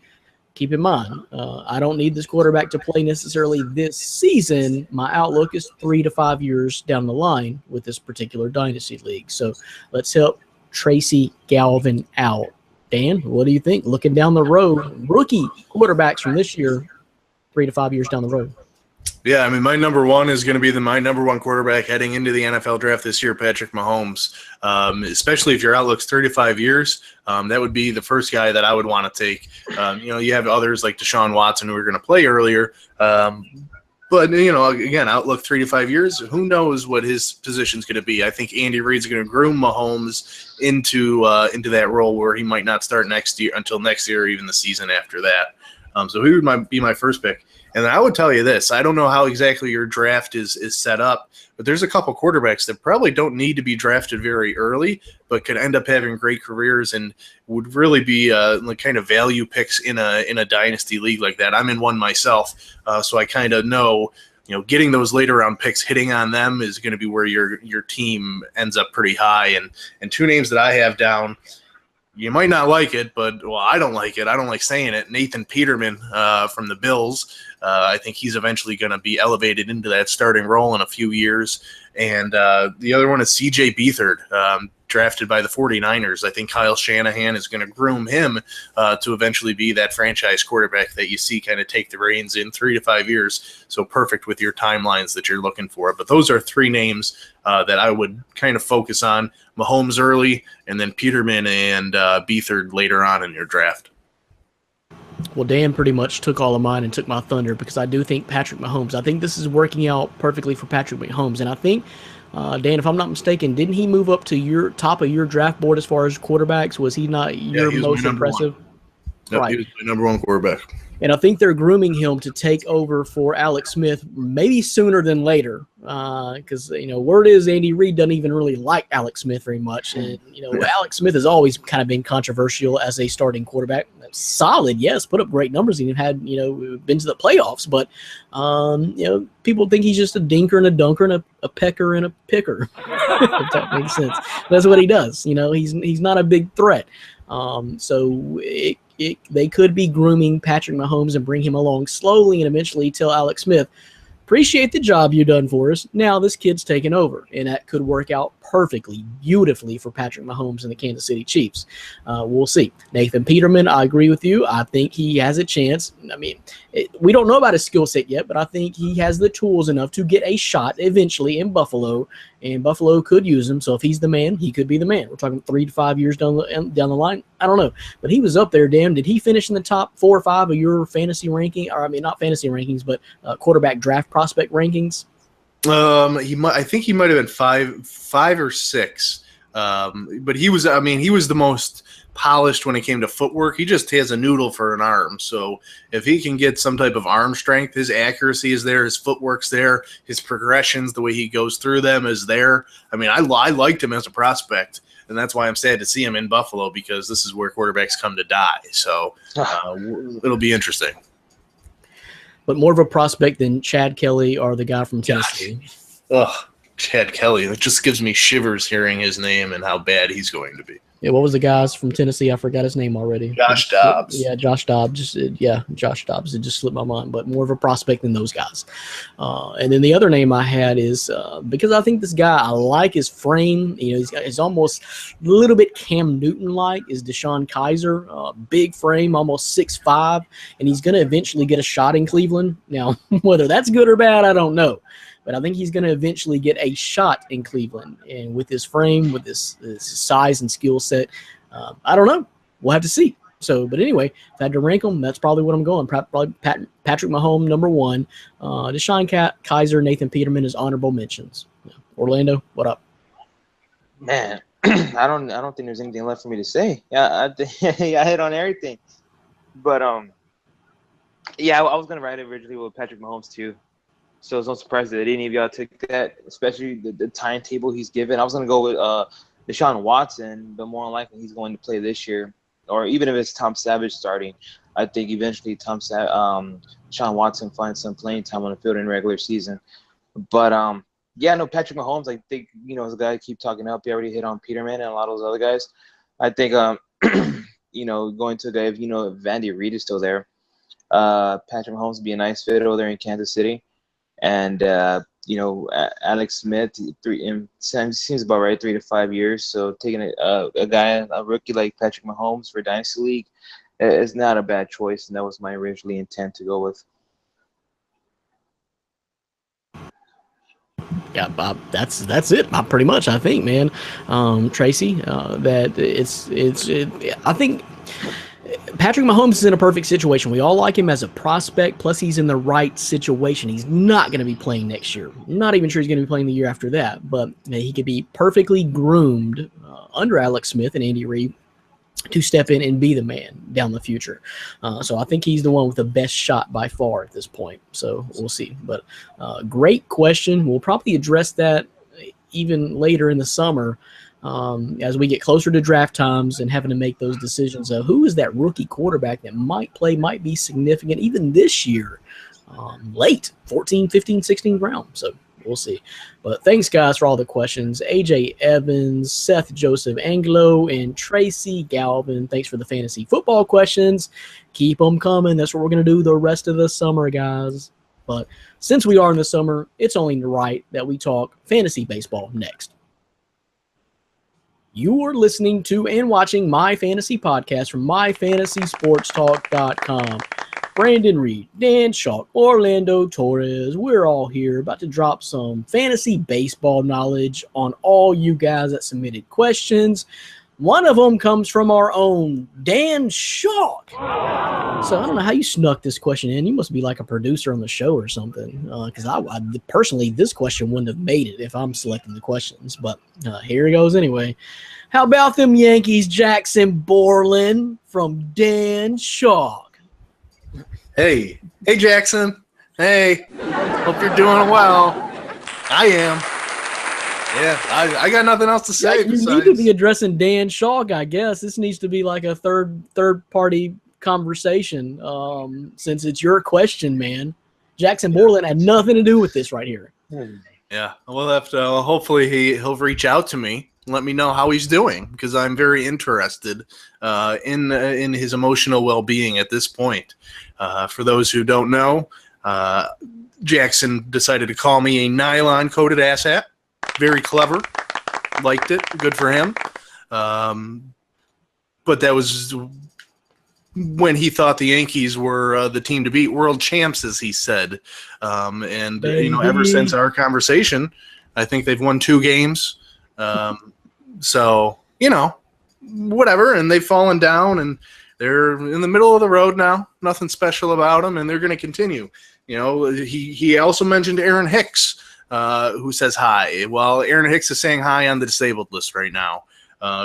Keep in mind, I don't need this quarterback to play necessarily this season. My outlook is 3 to 5 years down the line with this particular dynasty league. So let's help Tracy Galvin out. Dan, what do you think? Looking down the road, rookie quarterbacks from this year, 3 to 5 years down the road. Yeah, I mean, my number one is going to be my number one quarterback heading into the NFL draft this year, Patrick Mahomes. Especially if your outlook's 3 to 5 years, that would be the first guy that I would want to take. You have others like Deshaun Watson who are going to play earlier. But, again, outlook 3 to 5 years, who knows what his position's going to be. I think Andy Reid's going to groom Mahomes into that role where he might not start next year until next year or even the season after that. So he would be my first pick. And I would tell you this: I don't know how exactly your draft is set up, but there's a couple quarterbacks that probably don't need to be drafted very early, but could end up having great careers and would really be like kind of value picks in a dynasty league like that. I'm in one myself, so I kind of know. Getting those later round picks, hitting on them is going to be where your team ends up pretty high. And two names that I have down, you might not like it, but I don't like it. I don't like saying it. Nathan Peterman from the Bills. I think he's eventually going to be elevated into that starting role in a few years. And the other one is C.J. Beathard, drafted by the 49ers. I think Kyle Shanahan is going to groom him to eventually be that franchise quarterback that you see kind of take the reins in 3 to 5 years. So perfect with your timelines that you're looking for. But those are three names that I would kind of focus on. Mahomes early, and then Peterman and Beathard later on in your draft. Well, Dan pretty much took all of mine and took my thunder because I do think Patrick Mahomes. I think this is working out perfectly for Patrick Mahomes. And I think, Dan, if I'm not mistaken, didn't he move up to your top of your draft board as far as quarterbacks? Was he not your most impressive? Yep, right. He was my number one quarterback. And I think they're grooming him to take over for Alex Smith maybe sooner than later because, word is Andy Reid doesn't even really like Alex Smith very much. And, Alex Smith has always kind of been controversial as a starting quarterback. Solid, yes, put up great numbers. He had, been to the playoffs. But, people think he's just a dinker and a dunker and a pecker and a picker, if that makes sense. That's what he does. He's not a big threat. So they could be grooming Patrick Mahomes and bring him along slowly and eventually tell Alex Smith, appreciate the job you've done for us. Now this kid's taking over, and that could work out perfectly, beautifully for Patrick Mahomes and the Kansas City Chiefs. We'll see. Nathan Peterman, I agree with you. I think he has a chance. I mean, we don't know about his skill set yet, but I think he has the tools enough to get a shot eventually in Buffalo, and Buffalo could use him. So if he's the man, he could be the man. We're talking 3 to 5 years down the line. I don't know, but he was up there. Dan, did he finish in the top 4 or 5 of your fantasy ranking? Or I mean, not fantasy rankings, but quarterback draft prospect rankings? I think he might have been 5 or 6. But he was the most polished when it came to footwork. He just has a noodle for an arm. So if he can get some type of arm strength, his accuracy is there, his footwork's there, his progressions, the way he goes through them is there. I mean, I liked him as a prospect, and that's why I'm sad to see him in Buffalo, because this is where quarterbacks come to die. So it'll be interesting. But more of a prospect than Chad Kelly or the guy from Tennessee. Ugh, Chad Kelly. It just gives me shivers hearing his name and how bad he's going to be. Yeah, what was the guys from Tennessee? I forgot his name already. Josh Dobbs. Yeah, Josh Dobbs. Josh Dobbs. It just slipped my mind, but more of a prospect than those guys. And then the other name I had is because I think this guy, I like his frame. He's almost a little bit Cam Newton-like, is Deshaun Kaiser. Big frame, almost 6'5", and he's going to eventually get a shot in Cleveland. Now, whether that's good or bad, I don't know. But I think he's going to eventually get a shot in Cleveland. And with his frame, with his size and skill set, I don't know. We'll have to see. But anyway, if I had to rank them, that's probably what I'm going. Probably Patrick Mahomes, number 1. Deshaun Kaiser, Nathan Peterman is honorable mentions. Orlando, what up? Man, I don't think there's anything left for me to say. Yeah, I hit on everything. But I was going to write it originally with Patrick Mahomes too. So it's no surprise that any of y'all took that, especially the timetable he's given. I was going to go with Deshaun Watson, but more than likely he's going to play this year. Or even if it's Tom Savage starting, I think eventually Deshaun Watson finds some playing time on the field in regular season. But, Patrick Mahomes, I think, as a guy I keep talking up, he already hit on Peterman and a lot of those other guys. I think, going to a guy, if Andy Reid is still there, Patrick Mahomes would be a nice fit over there in Kansas City. And, Alex Smith, seems about right, 3 to 5 years. So taking a rookie like Patrick Mahomes for Dynasty League is not a bad choice. And that was my originally intent to go with. Yeah, Bob, that's it. Pretty much, I think, man. Tracy, I think Patrick Mahomes is in a perfect situation. We all like him as a prospect, plus he's in the right situation. He's not going to be playing next year. Not even sure he's going to be playing the year after that, but he could be perfectly groomed under Alex Smith and Andy Reid to step in and be the man down the future. So I think he's the one with the best shot by far at this point. So we'll see. But great question. We'll probably address that even later in the summer as we get closer to draft times and having to make those decisions of who is that rookie quarterback that might be significant even this year, late 14, 15, 16th round. So we'll see. But thanks, guys, for all the questions. AJ Evans, Seth Joseph Anglo, and Tracy Galvin. Thanks for the fantasy football questions. Keep them coming. That's what we're going to do the rest of the summer, guys. But since we are in the summer, it's only right that we talk fantasy baseball next. You are listening to and watching My Fantasy Podcast from MyFantasySportsTalk.com. Brandon Reed, Dan Schalk, Orlando Torres, we're all here about to drop some fantasy baseball knowledge on all you guys that submitted questions. One of them comes from our own Dan Schalk. So I don't know how you snuck this question in. You must be like a producer on the show or something. Because I personally, this question wouldn't have made it if I'm selecting the questions. But here it goes anyway. How about them Yankees, Jackson Borland from Dan Schalk? Hey Jackson. Hey, hope you're doing well. I am. Yeah, I got nothing else to say. Yeah, you need to be addressing Dan Schalk, I guess. This needs to be like a third party conversation, since it's your question, man. Jackson Borland had nothing to do with this right here. Yeah, we'll have to. Hopefully, he'll reach out to me. Let me know how he's doing because I'm very interested in his emotional well-being at this point. For those who don't know, Jackson decided to call me a nylon-coated asshat. Very clever. Liked it. Good for him. But that was when he thought the Yankees were the team to beat, world champs, as he said. Ever since our conversation, I think they've won 2 games. So, whatever. And they've fallen down, and they're in the middle of the road now. Nothing special about them, and they're going to continue. He also mentioned Aaron Hicks, who says hi. Well, Aaron Hicks is saying hi on the disabled list right now.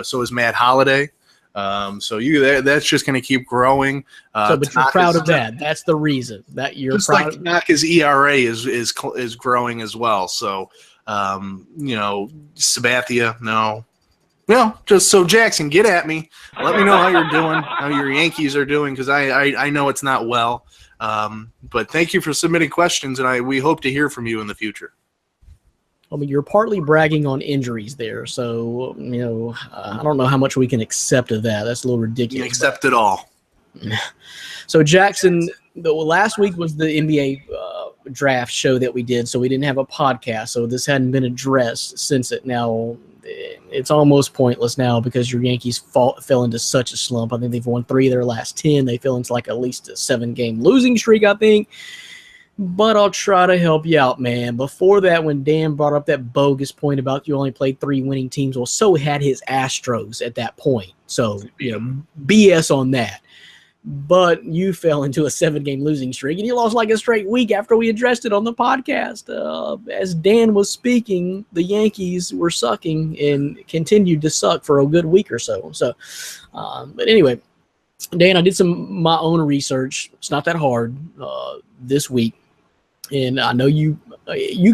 So is Matt Holliday. That's just going to keep growing. But you're proud of that. That's the reason that you're just proud. Like Tanaka's ERA is growing as well. So, Sabathia, no. Just so Jackson, get at me. Let me know how you're doing, how your Yankees are doing, because I know it's not well. But thank you for submitting questions, and we hope to hear from you in the future. I mean, you're partly bragging on injuries there, so I don't know how much we can accept of that. That's a little ridiculous. You accept it all. So Jackson, last week was the NBA draft show that we did, so we didn't have a podcast. So this hadn't been addressed since it. Now it's almost pointless now because your Yankees fell into such a slump. I think they've won 3 of their last 10. They fell into like at least a 7-game losing streak, I think. But I'll try to help you out, man. Before that, when Dan brought up that bogus point about you only played 3 winning teams, well, so had his Astros at that point. So, BS on that. But you fell into a 7-game losing streak, and you lost like a straight week after we addressed it on the podcast. As Dan was speaking, the Yankees were sucking and continued to suck for a good week or so. But anyway, Dan, I did my own research. It's not that hard this week. And I know you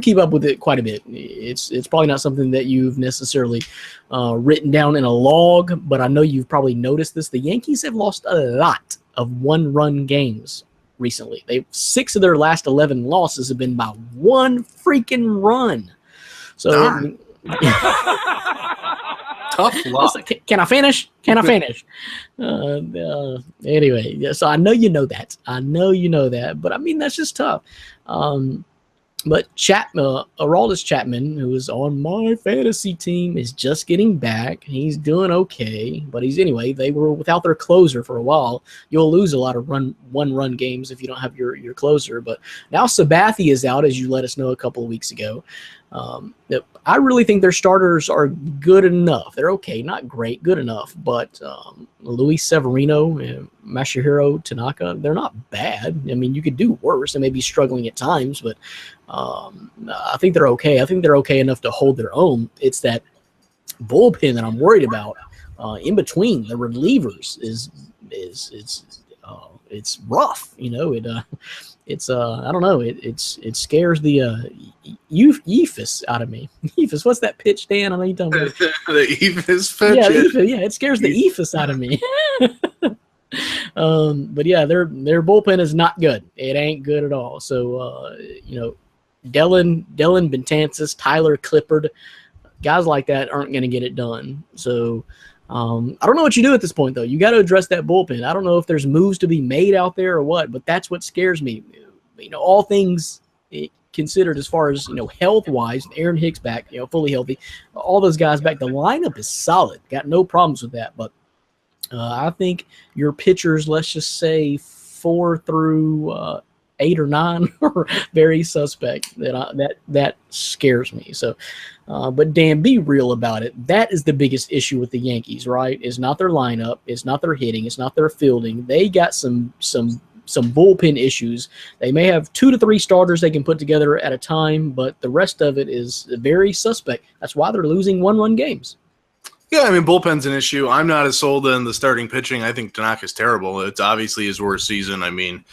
keep up with it quite a bit. It's probably not something that you've necessarily written down in a log, but I know you've probably noticed this. The Yankees have lost a lot of 1-run games recently. 6 of their last 11 losses have been by 1 freaking run. So tough luck. Can I finish? Anyway, so I know you know that. But I mean, that's just tough. But Aroldis Chapman, who is on my fantasy team, is just getting back. He's doing okay, but they were without their closer for a while. You'll lose a lot of 1-run games if you don't have your closer. But now Sabathia is out, as you let us know a couple of weeks ago. I really think their starters are good enough. They're okay, not great, good enough. But Luis Severino and Masahiro Tanaka, they're not bad. I mean, you could do worse. They may be struggling at times, but I think they're okay. I think they're okay enough to hold their own. It's that bullpen that I'm worried about in between the relievers is it's rough. It's I don't know. It scares the Ephus out of me. Ephus, what's that pitch, Dan? I know you talking about The Ephus pitch. yeah, it scares the Ephus out of me. But yeah, their bullpen is not good. It ain't good at all. So Dellin Betances, Tyler Clippard, guys like that aren't going to get it done. So I don't know what you do at this point, though. You got to address that bullpen. I don't know if there's moves to be made out there or what, but that's what scares me. All things considered as far as, health-wise, Aaron Hicks back, fully healthy, all those guys back. The lineup is solid. Got no problems with that. But I think your pitchers, let's just say 4 through 8 or 9, are very suspect. That scares me. So, but Dan, be real about it. That is the biggest issue with the Yankees, right? It's not their lineup. It's not their hitting. It's not their fielding. They got some bullpen issues. They may have 2 to 3 starters they can put together at a time, but the rest of it is very suspect. That's why they're losing 1-run games. Yeah, I mean, bullpen's an issue. I'm not as sold on the starting pitching. I think Tanaka's terrible. It's obviously his worst season. I mean,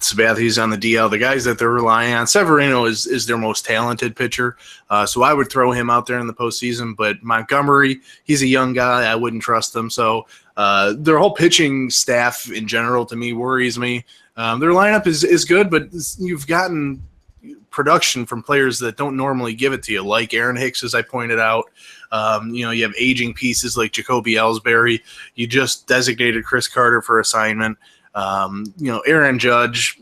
Sabathia's on the DL. The guys that they're relying on, Severino is their most talented pitcher. So I would throw him out there in the postseason. But Montgomery, he's a young guy. I wouldn't trust him. So their whole pitching staff in general, to me, worries me. Their lineup is good, but you've gotten production from players that don't normally give it to you, like Aaron Hicks, as I pointed out. You have aging pieces like Jacoby Ellsbury. You just designated Chris Carter for assignment. Aaron Judge,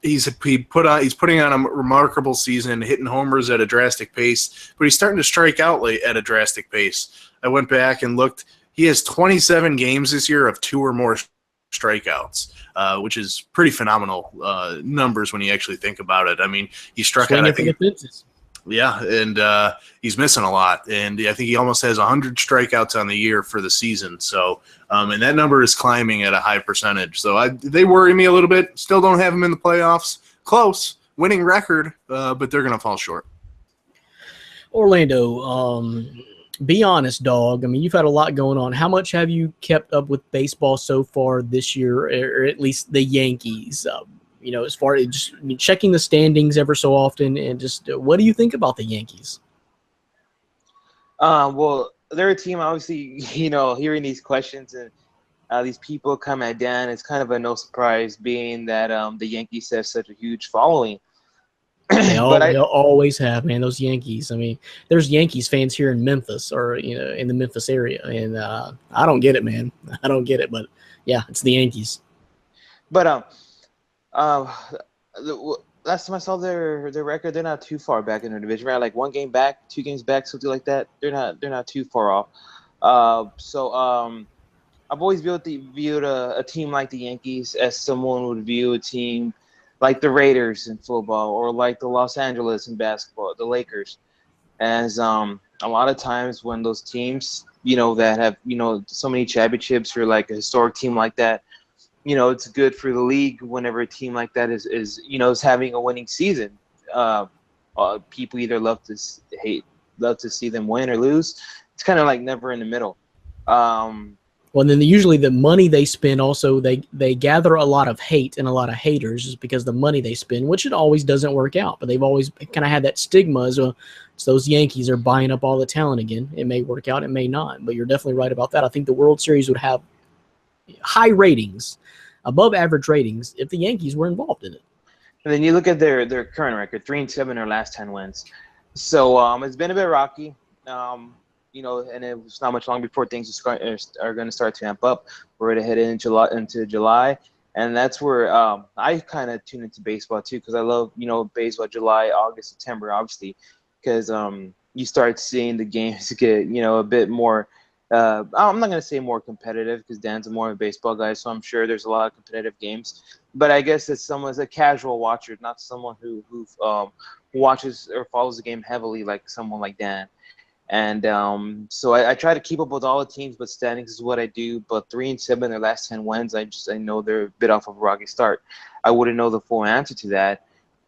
he's putting on a remarkable season, hitting homers at a drastic pace, but he's starting to strike out at a drastic pace. I went back and looked. He has 27 games this year of 2 or more strikeouts, which is pretty phenomenal numbers when you actually think about it. I mean, he struck out, I think. Yeah, and he's missing a lot. And I think he almost has 100 strikeouts on the year for the season. So, and that number is climbing at a high percentage. So they worry me a little bit. Still don't have him in the playoffs. Close, winning record, but they're going to fall short. Orlando, be honest, dog. I mean, you've had a lot going on. How much have you kept up with baseball so far this year, or at least the Yankees? As far as just checking the standings ever so often, and just what do you think about the Yankees? Well, they're a team, obviously, hearing these questions and these people come at Dan, it's kind of a no surprise, being that the Yankees have such a huge following. They'll always have, man, those Yankees. I mean, there's Yankees fans here in Memphis or, in the Memphis area. And I don't get it, man. I don't get it. But, yeah, it's the Yankees. But last time I saw their record, they're not too far back in their division, right? Like 1 game back, 2 games back, something like that. They're not too far off. So I've always viewed a team like the Yankees as someone would view a team like the Raiders in football, or like the Los Angeles in basketball, the Lakers. As a lot of times when those teams, that have, so many championships, or like a historic team like that, it's good for the league whenever a team like that is having a winning season. People either love to see them win or lose. It's kind of like never in the middle. Well, then usually the money they spend also, they gather a lot of hate and a lot of haters just because the money they spend, which it always doesn't work out. But they've always kind of had that stigma as well. So those Yankees are buying up all the talent again. It may work out, it may not. But you're definitely right about that. I think the World Series would have high ratings, above average ratings, if the Yankees were involved in it. And then you look at their current record, 3-7, their last 10 wins. So it's been a bit rocky. And it was not much long before things are going to start to amp up. We're ready to head into July, and that's where I kind of tune into baseball too, because I love baseball, July, August, September, obviously, because you start seeing the games get a bit more. I'm not going to say more competitive, because Dan's more of a baseball guy, so I'm sure there's a lot of competitive games. But I guess as someone's a casual watcher, not someone who watches or follows the game heavily like someone like Dan. And so I try to keep up with all the teams, but standings is what I do. But 3-7, their last 10 wins, I know they're a bit off of a rocky start. I wouldn't know the full answer to that,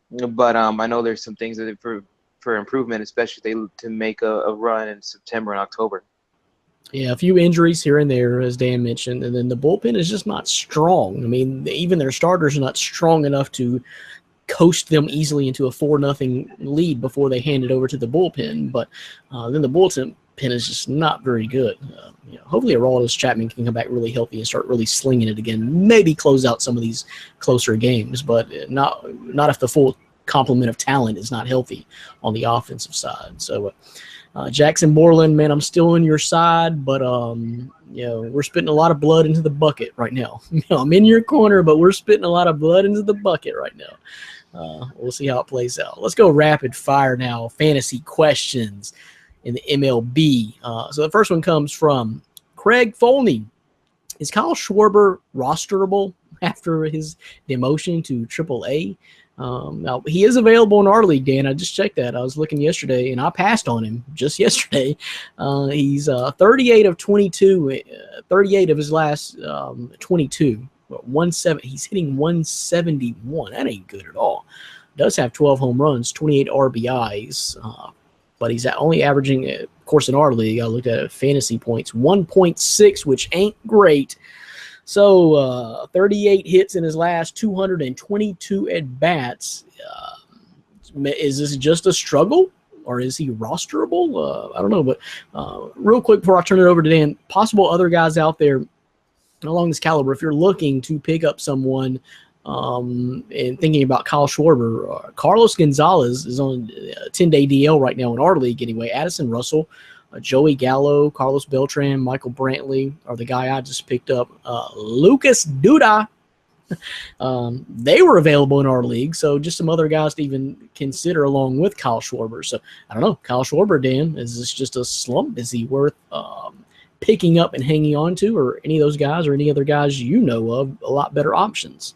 but I know there's some things that for improvement, especially to make a run in September and October. Yeah, a few injuries here and there, as Dan mentioned, and then the bullpen is just not strong. I mean, even their starters are not strong enough to coast them easily into a 4-0 lead before they hand it over to the bullpen. But then the bullpen is just not very good. Hopefully Aroldis Chapman can come back really healthy and start really slinging it again. Maybe close out some of these closer games, but not if the full complement of talent is not healthy on the offensive side. So Jackson Borland, man, I'm still on your side, but we're spitting a lot of blood into the bucket right now. I'm in your corner, but we're spitting a lot of blood into the bucket right now. We'll see how it plays out. Let's go rapid fire now. Fantasy questions in the MLB. So the first one comes from Craig Folney. Is Kyle Schwarber rosterable after his demotion to AAA? Now, he is available in our league, Dan. I just checked that. I was looking yesterday, and I passed on him just yesterday. He's 38 of 22, 38 of his last 22. He's hitting 171. That ain't good at all. Does have 12 home runs, 28 RBIs, but he's only averaging, of course, in our league, I looked at fantasy points, 1.6, which ain't great. So 38 hits in his last 222 at-bats. Is this just a struggle, or is he rosterable? I don't know, but real quick before I turn it over to Dan, possible other guys out there along this caliber, if you're looking to pick up someone and thinking about Kyle Schwarber, Carlos Gonzalez is on a 10-day DL right now in our league anyway. Addison Russell, Joey Gallo, Carlos Beltran, Michael Brantley are the guy I just picked up. Lucas Duda, they were available in our league, so just some other guys to even consider along with Kyle Schwarber. So I don't know, Kyle Schwarber, Dan, is this just a slump? Is he worth picking up and hanging on to, or any of those guys or any other guys you know of a lot better options?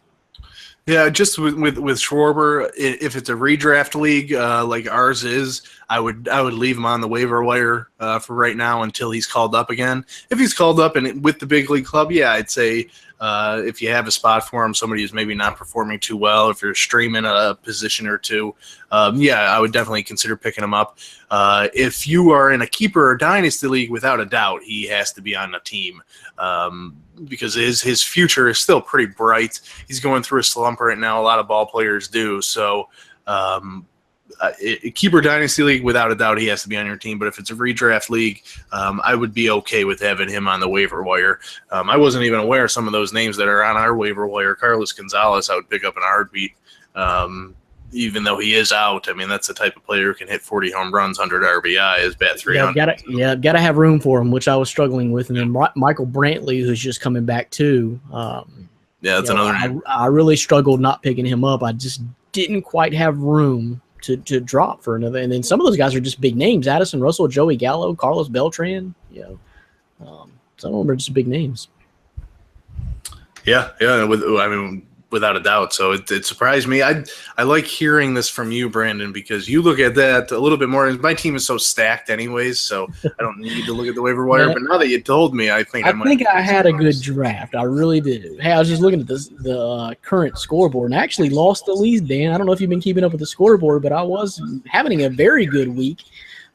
Yeah, just with Schwarber, if it's a redraft league like ours is, I would leave him on the waiver wire for right now until he's called up again. If he's called up and with the big league club, yeah, I'd say if you have a spot for him, somebody who's maybe not performing too well, if you're streaming a position or two, I would definitely consider picking him up. If you are in a keeper or dynasty league, without a doubt, he has to be on the team because his future is still pretty bright. He's going through a slump right now. A lot of ball players do. So keeper dynasty league, without a doubt, he has to be on your team. But if it's a redraft league, I would be okay with having him on the waiver wire. I wasn't even aware of some of those names that are on our waiver wire. Carlos Gonzalez, I would pick up in a heartbeat, even though he is out. I mean, that's the type of player who can hit 40 home runs, 100 RBI, is bat 300. Got to have room for him, which I was struggling with. And then Michael Brantley, who's just coming back too. That's another name. I really struggled not picking him up. I just didn't quite have room to drop for another. And then some of those guys are just big names: Addison Russell, Joey Gallo, Carlos Beltran. Some of them are just big names. Yeah. Without a doubt. So it surprised me. I like hearing this from you, Brandon, because you look at that a little bit more. My team is so stacked anyways, so I don't need to look at the waiver wire. Yeah. But now that you told me, I think I had a good draft. I really did. Hey, I was just looking at the current scoreboard and I actually lost the lead, Dan. I don't know if you've been keeping up with the scoreboard, but I was having a very good week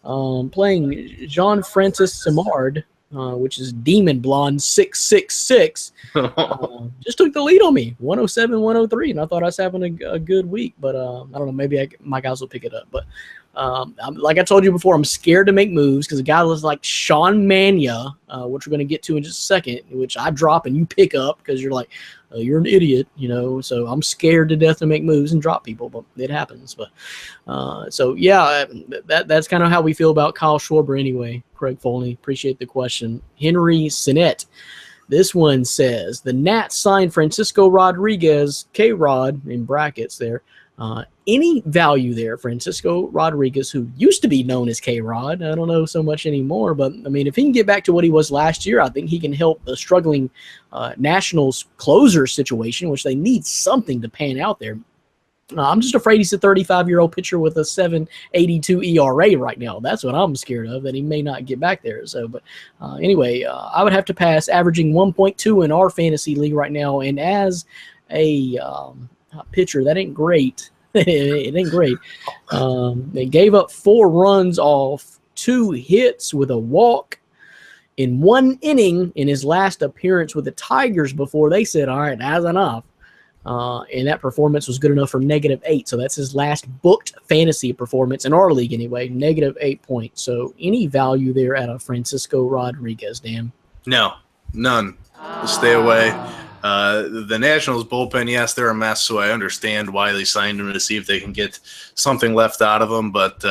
playing Jean Francis Simard, which is Demon Blonde 666. Just took the lead on me, 107-103, and I thought I was having a good week. But I don't know, maybe my guys will pick it up. But like I told you before, I'm scared to make moves because a guy was like Sean Mania, which we're going to get to in just a second, which I drop and you pick up because you're like, you're an idiot, so I'm scared to death to make moves and drop people, but it happens. But that's kind of how we feel about Kyle Schwarber anyway. Craig Folney, appreciate the question. Henry Sinet, this one says, the Nats signed Francisco Rodriguez, K-Rod, in brackets there. Any value there, Francisco Rodriguez, who used to be known as K-Rod. I don't know so much anymore, but I mean, if he can get back to what he was last year, I think he can help the struggling Nationals closer situation, which they need something to pan out there. I'm just afraid he's a 35-year-old pitcher with a 7.82 ERA right now. That's what I'm scared of, that he may not get back there. So, but anyway, I would have to pass, averaging 1.2 in our fantasy league right now, and as a pitcher, that ain't great. It ain't great. They gave up 4 runs off 2 hits with a walk in one inning in his last appearance with the Tigers before they said, all right, that's enough. And that performance was good enough for -8. So that's his last booked fantasy performance in our league anyway, -8 points. So any value there out of Francisco Rodriguez, Dan? No, none. Stay away. The Nationals bullpen, yes, they're a mess, so I understand why they signed him to see if they can get something left out of him, but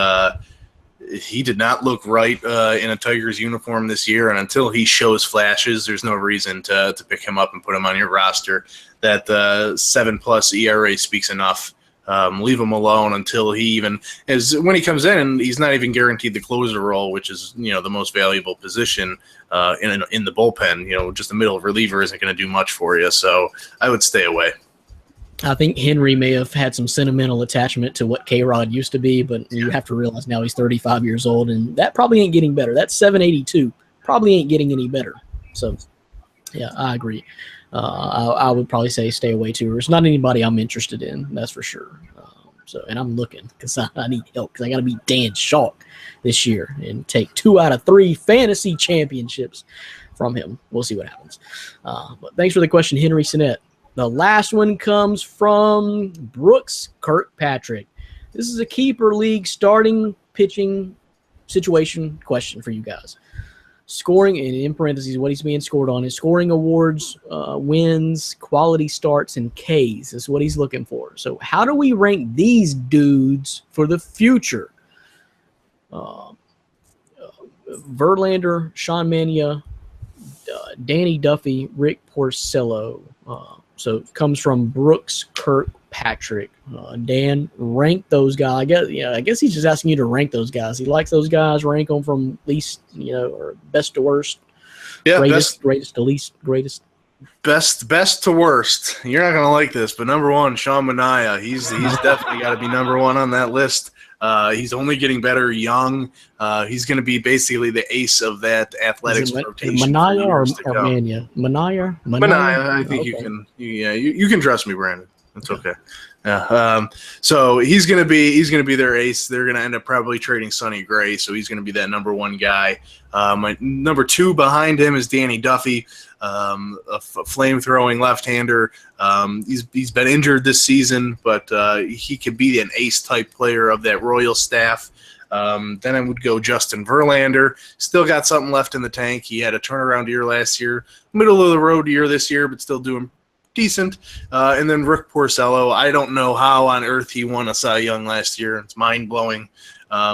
he did not look right in a Tigers uniform this year, and until he shows flashes, there's no reason to pick him up and put him on your roster. That 7+ ERA speaks enough. Leave him alone until he even is when he comes in, and he's not even guaranteed the closer role, which is the most valuable position in the bullpen. Just the middle reliever isn't going to do much for you, so I would stay away. I think Henry may have had some sentimental attachment to what K-Rod used to be, but you have to realize now he's 35 years old, and that probably ain't getting better. That 782 probably ain't getting any better. So, yeah, I agree. I would probably say stay away too. It's not anybody I'm interested in, that's for sure. And I'm looking because I need help because I got to beat Dan Schalk this year and take 2 out of 3 fantasy championships from him. We'll see what happens. But thanks for the question, Henry Sinnett. The last one comes from Brooks Kirkpatrick. This is a keeper league starting pitching situation question for you guys. Scoring, and in parentheses, what he's being scored on is scoring awards, wins, quality starts, and Ks is what he's looking for. So how do we rank these dudes for the future? Verlander, Sean Mania, Danny Duffy, Rick Porcello. So it comes from Brooks Kirkpatrick. Dan, rank those guys. I guess he's just asking you to rank those guys. He likes those guys. Rank them from least, or best to worst. Yeah, greatest to least, greatest. Best to worst. You're not gonna like this, but number 1, Sean Manaea. He's definitely got to be number 1 on that list. He's only getting better young. He's going to be basically the ace of that athletics rotation. Manaea or Mania? Manaea? Manaea. I think you can. You can trust me, Brandon. It's okay. Yeah. So he's going to be their ace. They're going to end up probably trading Sonny Gray, so he's going to be that number 1 guy. My number 2 behind him is Danny Duffy, a flame-throwing left-hander. He's been injured this season, but he could be an ace-type player of that Royal staff. Then I would go Justin Verlander. Still got something left in the tank. He had a turnaround year last year, middle-of-the-road year this year, but still doing decent. And then Rick Porcello. I don't know how on earth he won a Cy Young last year. It's mind-blowing.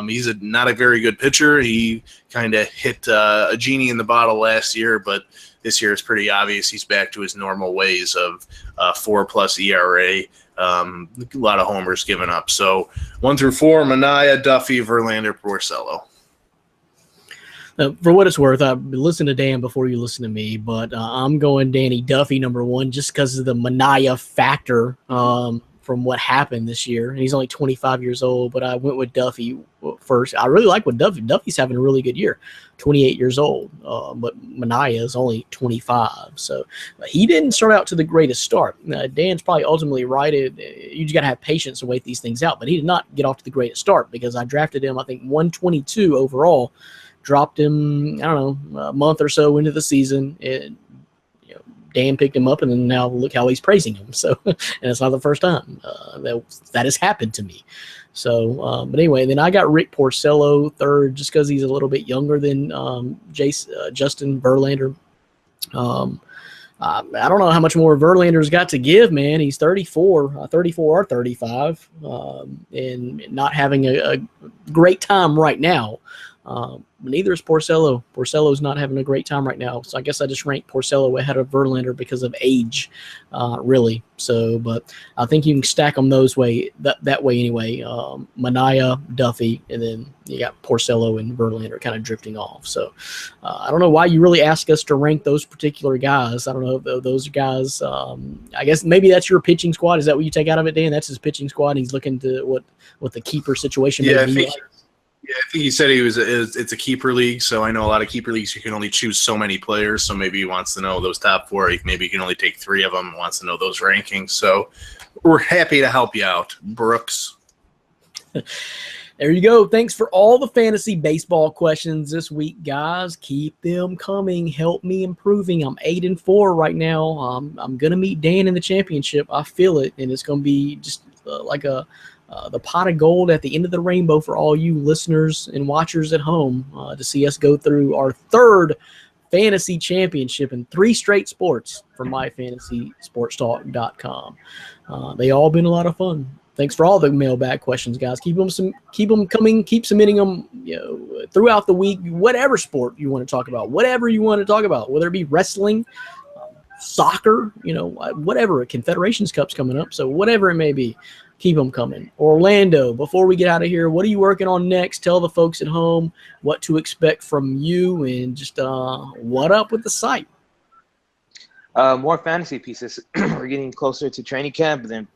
He's not a very good pitcher. He kind of hit a genie in the bottle last year, but this year it's pretty obvious he's back to his normal ways of 4+ ERA, a lot of homers given up. So 1 through 4, Manaea, Duffy, Verlander, Porcello. For what it's worth, I listened to Dan before you listen to me, but I'm going Danny Duffy number 1 just because of the Manaea factor from what happened this year. And he's only 25 years old, but I went with Duffy first. I really like what Duffy's having a really good year, 28 years old, but Manaea is only 25. So he didn't start out to the greatest start. Dan's probably ultimately right. You just got to have patience to wait these things out, but he did not get off to the greatest start because I drafted him, I think, 122 overall. Dropped him, I don't know, a month or so into the season, and Dan picked him up, and then now look how he's praising him. So, and it's not the first time that has happened to me. So, but anyway, then I got Rick Porcello 3rd, just because he's a little bit younger than Justin Verlander. I don't know how much more Verlander's got to give, man. He's 34 or 35, and not having a great time right now. Neither is Porcello. Porcello's not having a great time right now. So I guess I just ranked Porcello ahead of Verlander because of age, really. So, but I think you can stack them that way anyway. Manaea, Duffy, and then you got Porcello and Verlander kind of drifting off. So I don't know why you really ask us to rank those particular guys. I don't know if those guys, I guess maybe that's your pitching squad. Is that what you take out of it, Dan? That's his pitching squad. And he's looking to what the keeper situation may be like. Yeah, I think he said it's a keeper league, so I know a lot of keeper leagues you can only choose so many players, so maybe he wants to know those top 4. Maybe he can only take 3 of them, wants to know those rankings. So we're happy to help you out, Brooks. There you go. Thanks for all the fantasy baseball questions this week, guys. Keep them coming. Help me improving. I'm 8-4 right now. I'm gonna meet Dan in the championship. I feel it, and it's gonna be just like the pot of gold at the end of the rainbow for all you listeners and watchers at home to see us go through our third fantasy championship in 3 straight sports for myfantasysportstalk.com. They all been a lot of fun. Thanks for all the mailbag questions, guys. Keep them coming. Keep submitting them, throughout the week. Whatever sport you want to talk about, whatever you want to talk about, whether it be wrestling, soccer, whatever. Confederations Cup's coming up, so whatever it may be, keep them coming. Orlando, before we get out of here, what are you working on next? Tell the folks at home what to expect from you, and just what up with the site. More fantasy pieces. We're getting closer to training camp, and then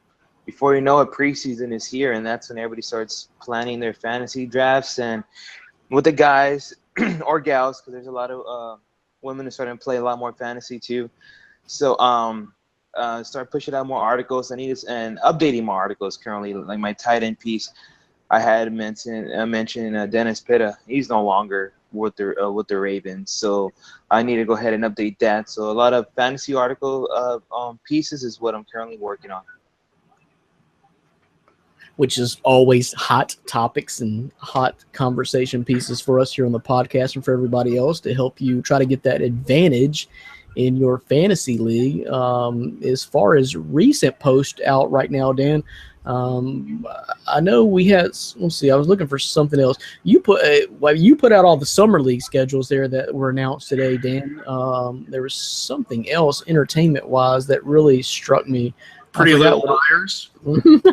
before you know it, preseason is here, and that's when everybody starts planning their fantasy drafts. And with the guys or gals, because there's a lot of women who are starting to play a lot more fantasy too. So start pushing out more articles. I need and updating more articles currently, like my tight end piece. I had mentioned Dennis Pitta. He's no longer with the Ravens, so I need to go ahead and update that. So a lot of fantasy article pieces is what I'm currently working on. Which is always hot topics and hot conversation pieces for us here on the podcast and for everybody else to help you try to get that advantage in your fantasy league. As far as recent post out right now, Dan, I know we had, let's see, I was looking for something else. You put out all the summer league schedules there that were announced today, Dan. There was something else entertainment wise that really struck me. Pretty Little Liars.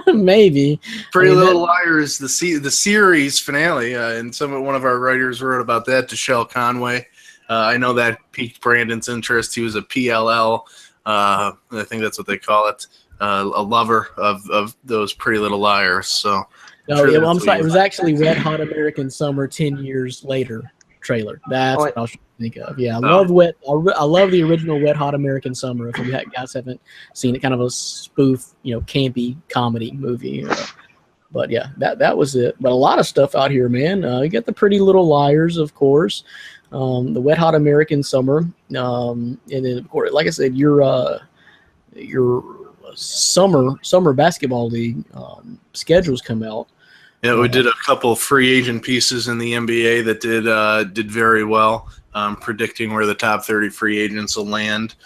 Maybe. Pretty Little Liars, the series finale, and one of our writers wrote about that, Deshelle Conway. I know that piqued Brandon's interest. He was a PLL, I think that's what they call it, a lover of those Pretty Little Liars. So, I'm sorry, it was actually Wet Hot American Summer 10 years later trailer. That's what I was trying to think of. Yeah, I love the original Wet Hot American Summer. If you guys haven't seen it, kind of a spoof, campy comedy movie. But yeah, that was it. But a lot of stuff out here, man. You got the Pretty Little Liars, of course. The Wet Hot American Summer, and then of course, like I said, your summer basketball league schedules come out. Yeah, we did a couple free agent pieces in the NBA that did very well, predicting where the top 30 free agents will land.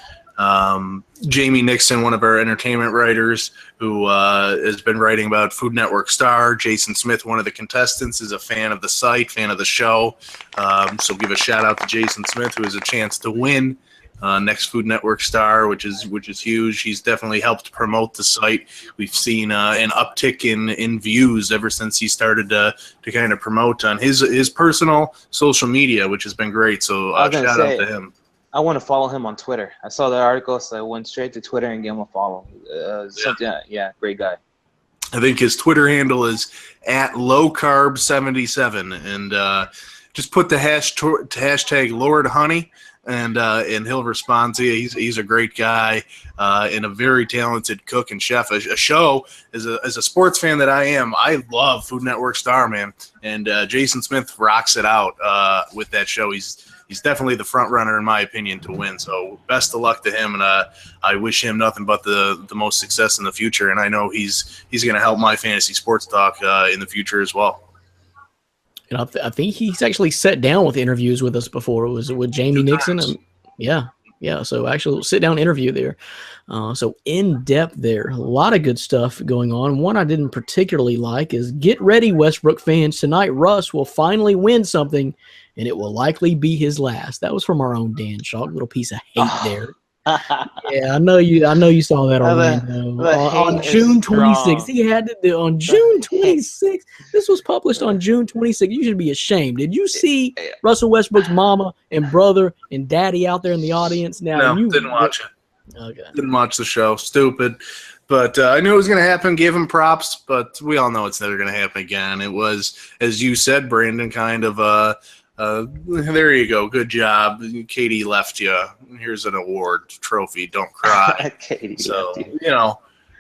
Jamie Nixon, one of our entertainment writers, who has been writing about Food Network star. Jason Smith, one of the contestants, is a fan of the site, fan of the show. So give a shout out to Jason Smith, who has a chance to win next Food Network star, which is huge. He's definitely helped promote the site. We've seen an uptick in views ever since he started to kind of promote on his personal social media, which has been great. So shout out to him. I want to follow him on Twitter. I saw the article, so I went straight to Twitter and gave him a follow. Great guy. I think his Twitter handle is @lowcarb77, and just put the hashtag Lord Honey, and he'll respond to you. He's a great guy and a very talented cook and chef. A show, as a sports fan that I am, I love Food Network star, man. And Jason Smith rocks it out with that show. He's definitely the front runner, in my opinion, to win. So best of luck to him, and I wish him nothing but the most success in the future. And I know he's going to help my fantasy sports talk in the future as well. And I think he's actually sat down with interviews with us before. Was it with Jamie Nixon? Yeah. So actual sit down interview there. So in depth there, a lot of good stuff going on. One I didn't particularly like is get ready, Westbrook fans. Tonight, Russ will finally win something, and it will likely be his last. That was from our own Dan Schalk. Little piece of hate there. Yeah, I know you saw that on June 26th. He had to do on June 26th. This was published on June 26th. You should be ashamed. Did you see Russell Westbrook's mama and brother and daddy out there in the audience? Now, no, didn't watch it. Okay. Didn't watch the show. Stupid. But I knew it was going to happen. Gave him props, but we all know it's never going to happen again. It was, as you said, Brandon, kind of there you go. Good job. Katie left you. Here's an award trophy. Don't cry. Katie so,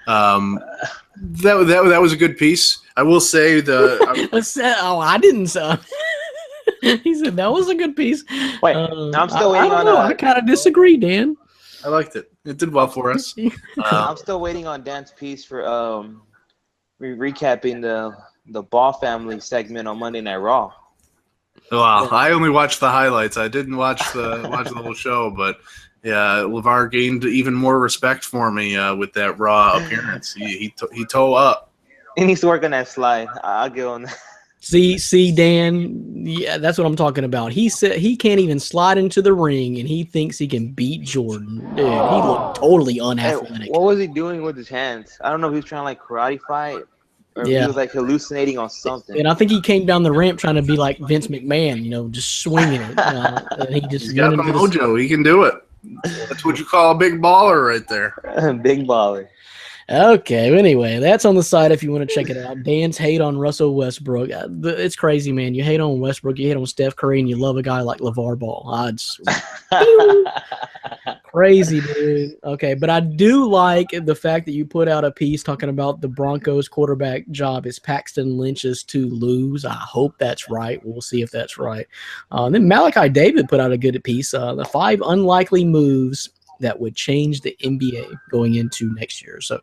That was a good piece. I will say I didn't say. He said that was a good piece. Wait, I'm still waiting on. I kind of disagree, Dan. I liked it. It did well for us. I'm still waiting on Dan's piece for recapping the Ball family segment on Monday Night Raw. Wow, I only watched the highlights. I didn't watch the whole show, but yeah, LeVar gained even more respect for me with that Raw appearance. He toe up. He needs to work on that slide. I'll give him that. See, Dan, yeah, that's what I'm talking about. He said he can't even slide into the ring, and he thinks he can beat Jordan. Dude, he looked totally unathletic. Hey, what was he doing with his hands? I don't know if he was trying to like karate fight or if he was like hallucinating on something. And I think he came down the ramp trying to be like Vince McMahon, just swinging it. And He's got the mojo. He can do it. That's what you call a big baller right there. Big baller. Okay, anyway, that's on the side if you want to check it out. Dan's hate on Russell Westbrook. It's crazy, man. You hate on Westbrook, you hate on Steph Curry, and you love a guy like LeVar Ball. Crazy, dude. Okay, but I do like the fact that you put out a piece talking about the Broncos quarterback job is Paxton Lynch's to lose. I hope that's right. We'll see if that's right. Then Malachi David put out a good piece, the 5 unlikely moves that would change the NBA going into next year. So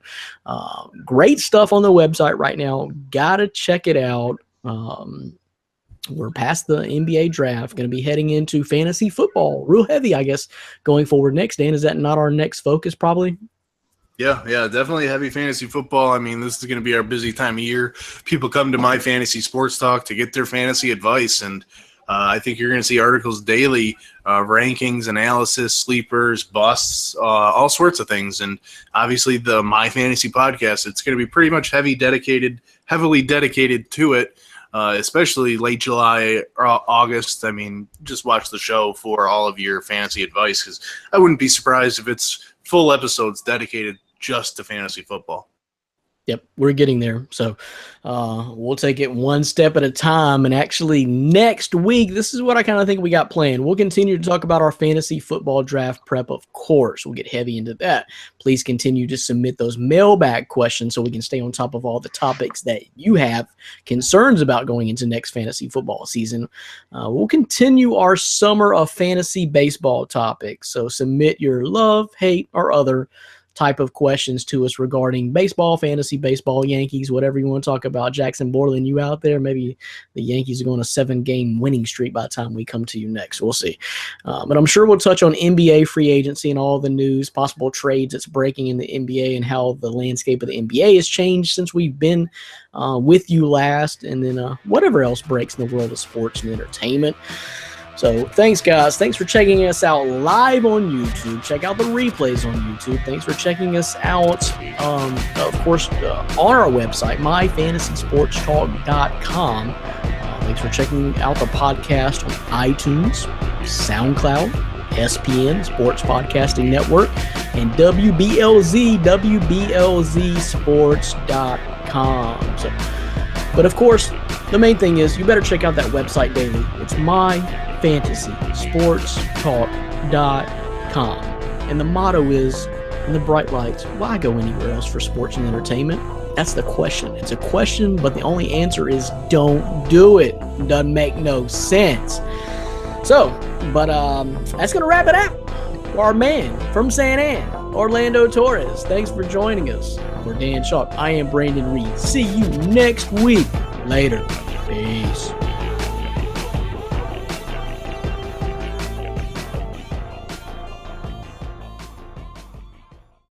great stuff on the website right now. Gotta check it out. We're past the NBA draft, going to be heading into fantasy football. Real heavy, I guess, going forward next. Dan, is that not our next focus probably? Yeah, definitely heavy fantasy football. I mean, this is going to be our busy time of year. People come to My Fantasy Sports Talk to get their fantasy advice, and I think you're going to see articles daily, rankings, analysis, sleepers, busts, all sorts of things. And obviously the My Fantasy podcast, it's going to be pretty much heavily dedicated to it, especially late July or August. I mean, just watch the show for all of your fantasy advice, because I wouldn't be surprised if it's full episodes dedicated just to fantasy football. Yep, we're getting there. So we'll take it one step at a time. And actually, next week, this is what I kind of think we got planned. We'll continue to talk about our fantasy football draft prep, of course. We'll get heavy into that. Please continue to submit those mailbag questions so we can stay on top of all the topics that you have concerns about going into next fantasy football season. We'll continue our summer of fantasy baseball topics. So submit your love, hate, or other type of questions to us regarding baseball, fantasy baseball, Yankees, whatever you want to talk about. Jackson Borland, you out there? Maybe the Yankees are going a 7-game winning streak by the time we come to you next. We'll see. But I'm sure we'll touch on NBA free agency and all the news, possible trades that's breaking in the NBA, and how the landscape of the NBA has changed since we've been with you last, and then whatever else breaks in the world of sports and entertainment. So thanks, guys. Thanks for checking us out live on YouTube. Check out the replays on YouTube. Thanks for checking us out, of course, on our website, myfantasysportstalk.com. Thanks for checking out the podcast on iTunes, SoundCloud, SPN, Sports Podcasting Network, and WBLZsports.com. But of course, the main thing is you better check out that website daily. It's myfantasysportstalk.com. And the motto is, in the bright lights, why go anywhere else for sports and entertainment? That's the question. It's a question, but the only answer is don't do it. Doesn't make no sense. So, but that's going to wrap it up. Our man from San Ann, Orlando Torres. Thanks for joining us. For Dan Chalk, I am Brandon Reed. See you next week. Later. Peace.